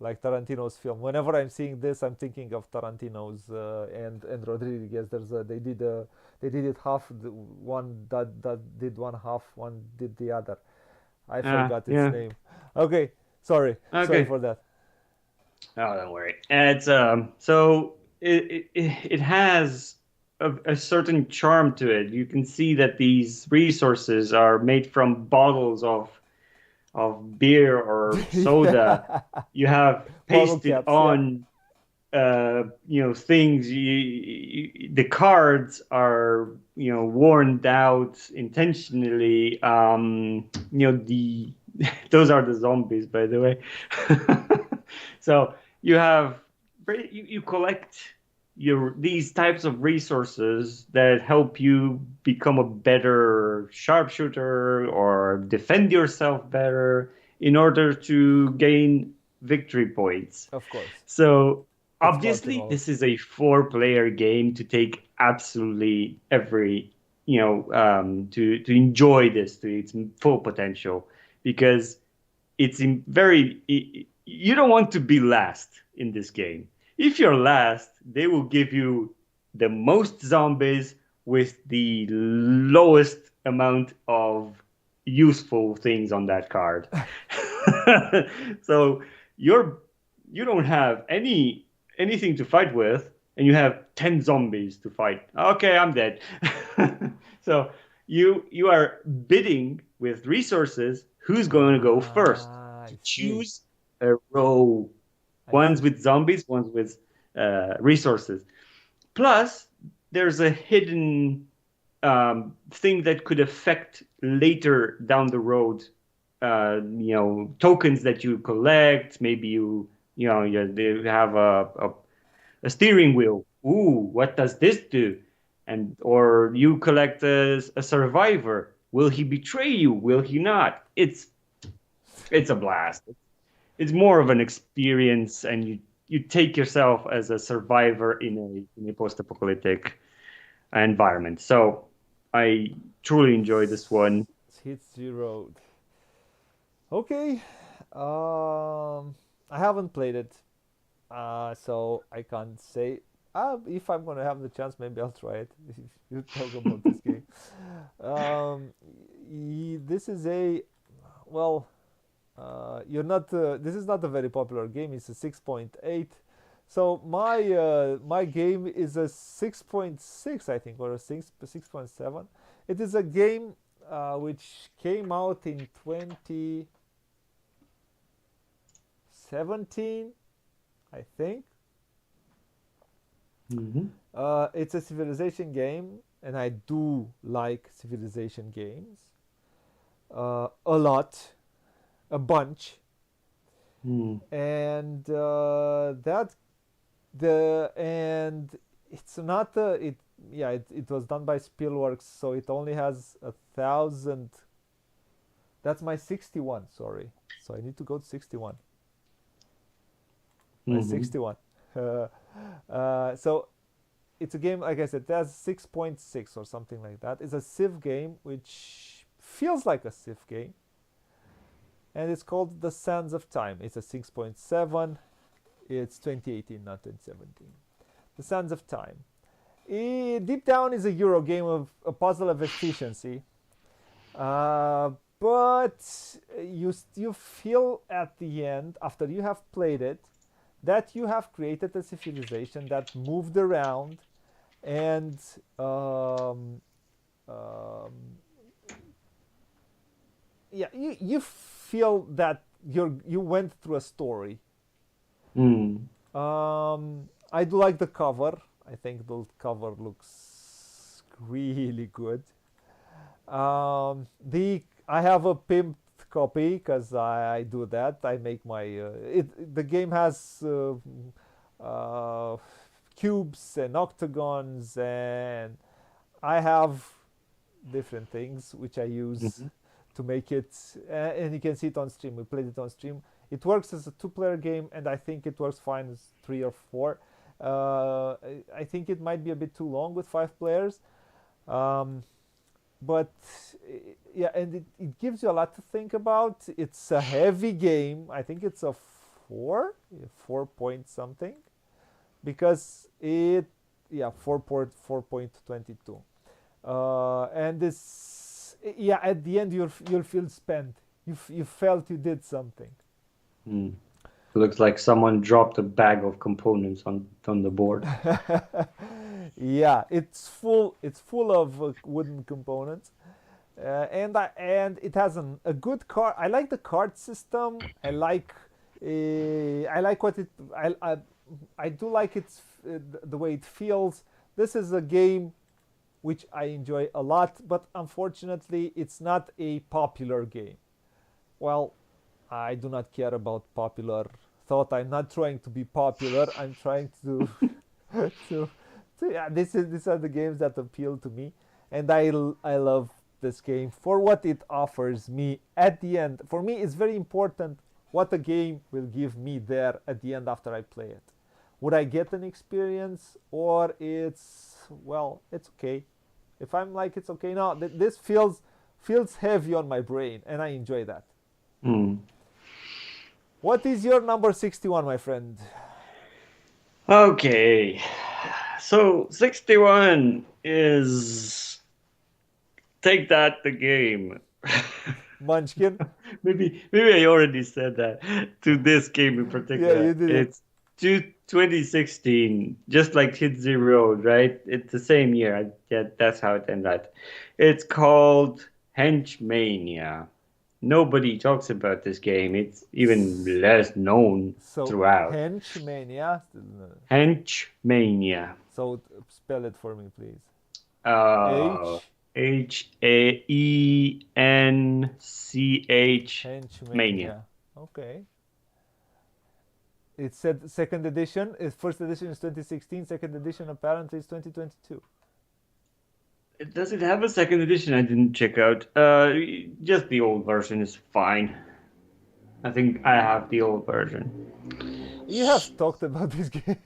like Tarantino's film. Whenever I'm seeing this, I'm thinking of Tarantino's and Rodriguez. They did it half. One that did one half, one did the other. I forgot its yeah, name. Okay, sorry okay. for that. Oh, don't worry. It's so it has a certain charm to it. You can see that these resources are made from bottles of beer or soda. Yeah, You have bottle pasted caps. Yeah. on things. The cards are worn out intentionally. The those are the zombies, by the way. So you have you collect these types of resources that help you become a better sharpshooter or defend yourself better in order to gain victory points. Of course, So it's Martin obviously Wallace. this is a four-player game to take absolutely every to enjoy this to its full potential, because it's in very you don't want to be last in this game. If you're last, they will give you the most zombies with the lowest amount of useful things on that card. So you're you don't have anything to fight with, and you have 10 zombies to fight. Okay, I'm dead. So you are bidding with resources who's going to go first I to see. choose a row. I One's see. with zombies, one's with resources. Plus, there's a hidden thing that could affect later down the road. Tokens that you collect. Maybe you they have a steering wheel. Ooh, what does this do? Or you collect a survivor. Will he betray you? Will he not? It's a blast. It's more of an experience, and you take yourself as a survivor in a post-apocalyptic environment. So I truly enjoy this one. Hit Zero. Okay. I haven't played it, so I can't say. If I'm gonna have the chance, maybe I'll try it. If you talk about this game, this is a well. You're not. This is not a very popular game. It's a 6.8. So my game is a 6.6, I think, or a 6.7. It is a game which came out in 2017, I think. It's a civilization game, and I do like civilization games a lot, a bunch, and it's not it was done by Spielworks, so it only has 1,000. That's my 61. Sorry, so I need to go to 61. My 61. So it's a game, like I said, that's 6.6 or something like that. It's a Civ game, which feels like a Civ game, and it's called The Sands of Time. It's a 6.7. It's 2018, not 2017. The Sands of Time. Deep down is a Euro game of a puzzle of efficiency, but you feel at the end, after you have played it, that you have created a civilization that moved around, and you feel that you went through a story. I do like the cover. I think the cover looks really good. I have a pimped copy because I do that. I make my the game has cubes and octagons, and I have different things which I use to make it, and you can see it on stream. We played it on stream. It works as a 2-player game, and I think it works fine as 3 or 4. I think it might be a bit too long with 5 players, but yeah, and it gives you a lot to think about. It's a heavy game. I think it's a 4 point something, because 4.22, and this, at the end you'll feel spent. You felt you did something. It looks like someone dropped a bag of components on the board. Yeah, it's full of wooden components, and it has a good card. I like the card system. I like what it. I do like the way it feels. This is a game which I enjoy a lot, but unfortunately, it's not a popular game. Well, I do not care about popular thought. I'm not trying to be popular. I'm trying to these are the games that appeal to me, and I love this game for what it offers me at the end. For me, it's very important what the game will give me there at the end after I play it. Would I get an experience, or it's okay? If I'm like, it's okay. No, this feels heavy on my brain, and I enjoy that. What is your number 61, my friend? Okay, so 61 is Take That the Game. Munchkin? maybe I already said that to this game in particular. Yeah, you did. It's 2016, just like Hit Zero, right? It's the same year. Yeah, that's how it ended. It's called Henchmania. Nobody talks about this game. It's even less known throughout. Henchmania? Henchmania. So spell it for me, please. Hench. Mania. Okay. It said second edition. First edition is 2016. Second edition apparently is 2022. Does it have a second edition? I didn't check out. Just the old version is fine. I think I have the old version. You have talked about this game.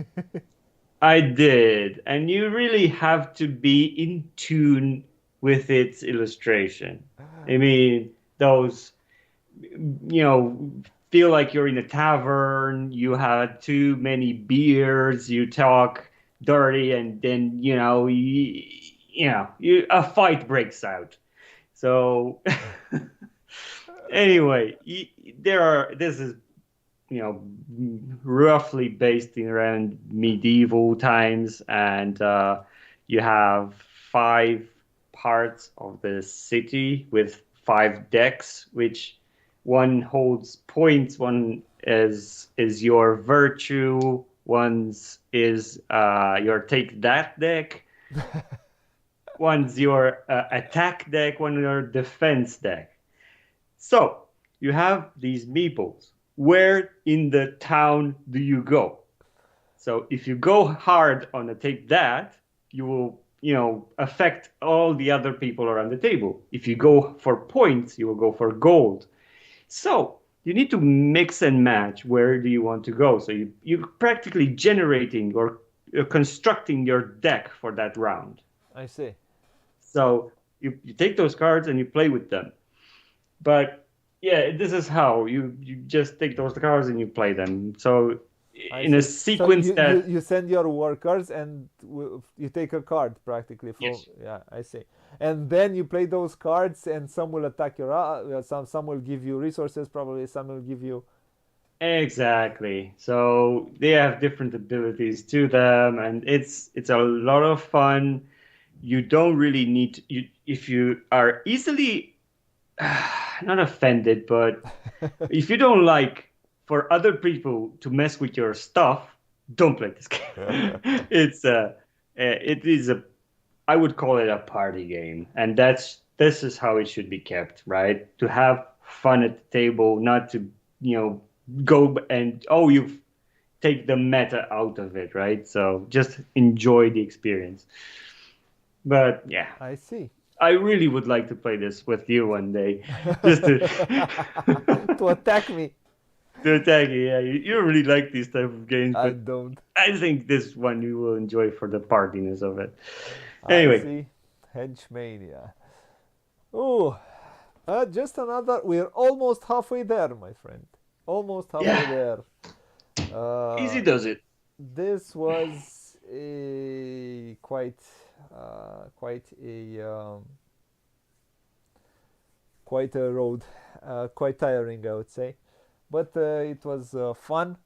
I did, and you really have to be in tune with its illustration. I mean, those, feel like you're in a tavern, you had too many beers, you talk dirty, and then, a fight breaks out. So, anyway, this is roughly based in around medieval times, and you have 5 parts of the city with 5 decks, which one holds points, one is your virtue, one's is your take that deck, one's your attack deck, one your defense deck. So you have these meeples. Where in the town do you go? So if you go hard on a take that, you will, affect all the other people around the table. If you go for points, you will go for gold. So you need to mix and match where do you want to go. So you're practically generating or constructing your deck for that round. I see. So you take those cards and you play with them. But yeah, this is how you just take those cards and you play them. So in a sequence so you send your workers and you take a card practically. Yes. Yeah, I see. And then you play those cards, and some will attack your some will give you resources, probably some will give you. Exactly. So they have different abilities to them, and it's a lot of fun. You don't really need to, if you are easily not offended, but if you don't like for other people to mess with your stuff, don't play this game. It is I would call it a party game, and this is how it should be kept, right? To have fun at the table, not to go and you've take the meta out of it, right? So just enjoy the experience. But yeah, I see. I really would like to play this with you one day, just to to attack me. To attack you. Yeah, you don't really like these type of games, but I don't. I think this one you will enjoy for the partiness of it. Anyway, I see. Henchmania. Oh, just another. We're almost halfway there, my friend. Almost halfway there. Easy does it. This was quite a road, quite tiring, I would say, but it was fun.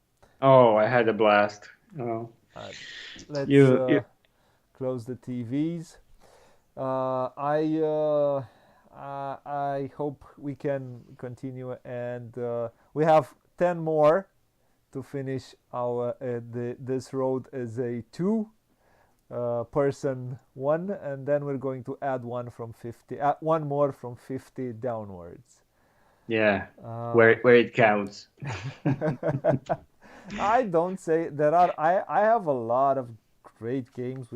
Oh, I had a blast. Oh, let's close the TVs. I hope we can continue, and we have 10 more to finish our this road as a 2-person one, and then we're going to add one from 50, one more from 50 downwards. Yeah, where it counts. I don't say there are. I have a lot of great games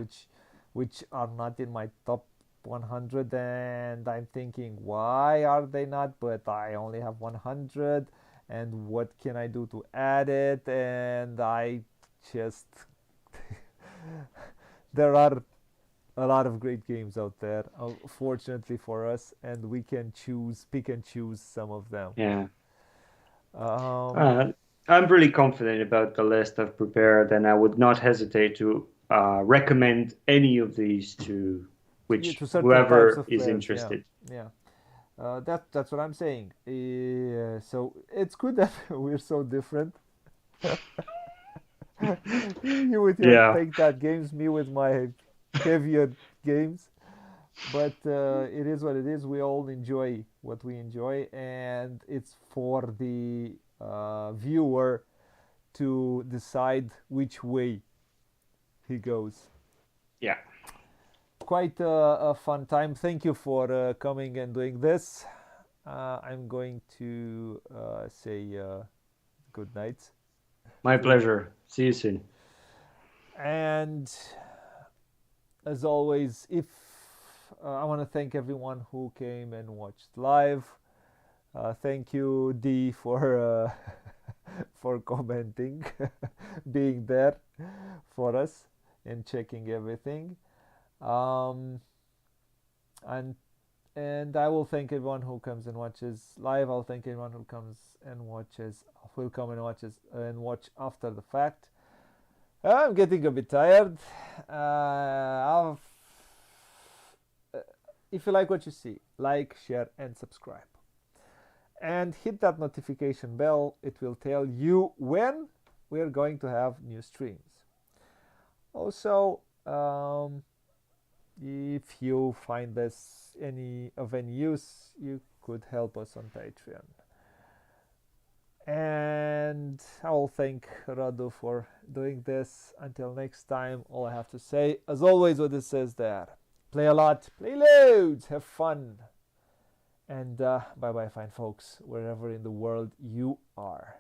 which are not in my top 100, and I'm thinking, why are they not? But I only have 100, and what can I do to add it? And I just there are a lot of great games out there, fortunately for us, and we can pick and choose some of them. Yeah. I'm really confident about the list I've prepared, and I would not hesitate to recommend any of these to whoever is interested. Yeah. That's what I'm saying. So it's good that we're so different. You with your take that games, me with my heavier games. But it is what it is. We all enjoy what we enjoy, and it's for the viewer to decide which way he goes. Yeah. Quite a fun time. Thank you for coming and doing this. I'm going to say good night. My pleasure. See you soon. And as always, if I want to thank everyone who came and watched live. Thank you, D, for for commenting, being there for us and checking everything. Um, and and I will thank everyone who comes and watches live. I'll thank everyone who comes and watches, will come and watches and watch after the fact. I'm getting a bit tired. If you like what you see, like, share, and subscribe. And hit that notification bell. It will tell you when we are going to have new streams. Also, if you find this of any use, you could help us on Patreon. And I will thank Radu for doing this. Until next time, all I have to say, as always, what it says there: play a lot, play loads, have fun. And bye bye, fine folks, wherever in the world you are.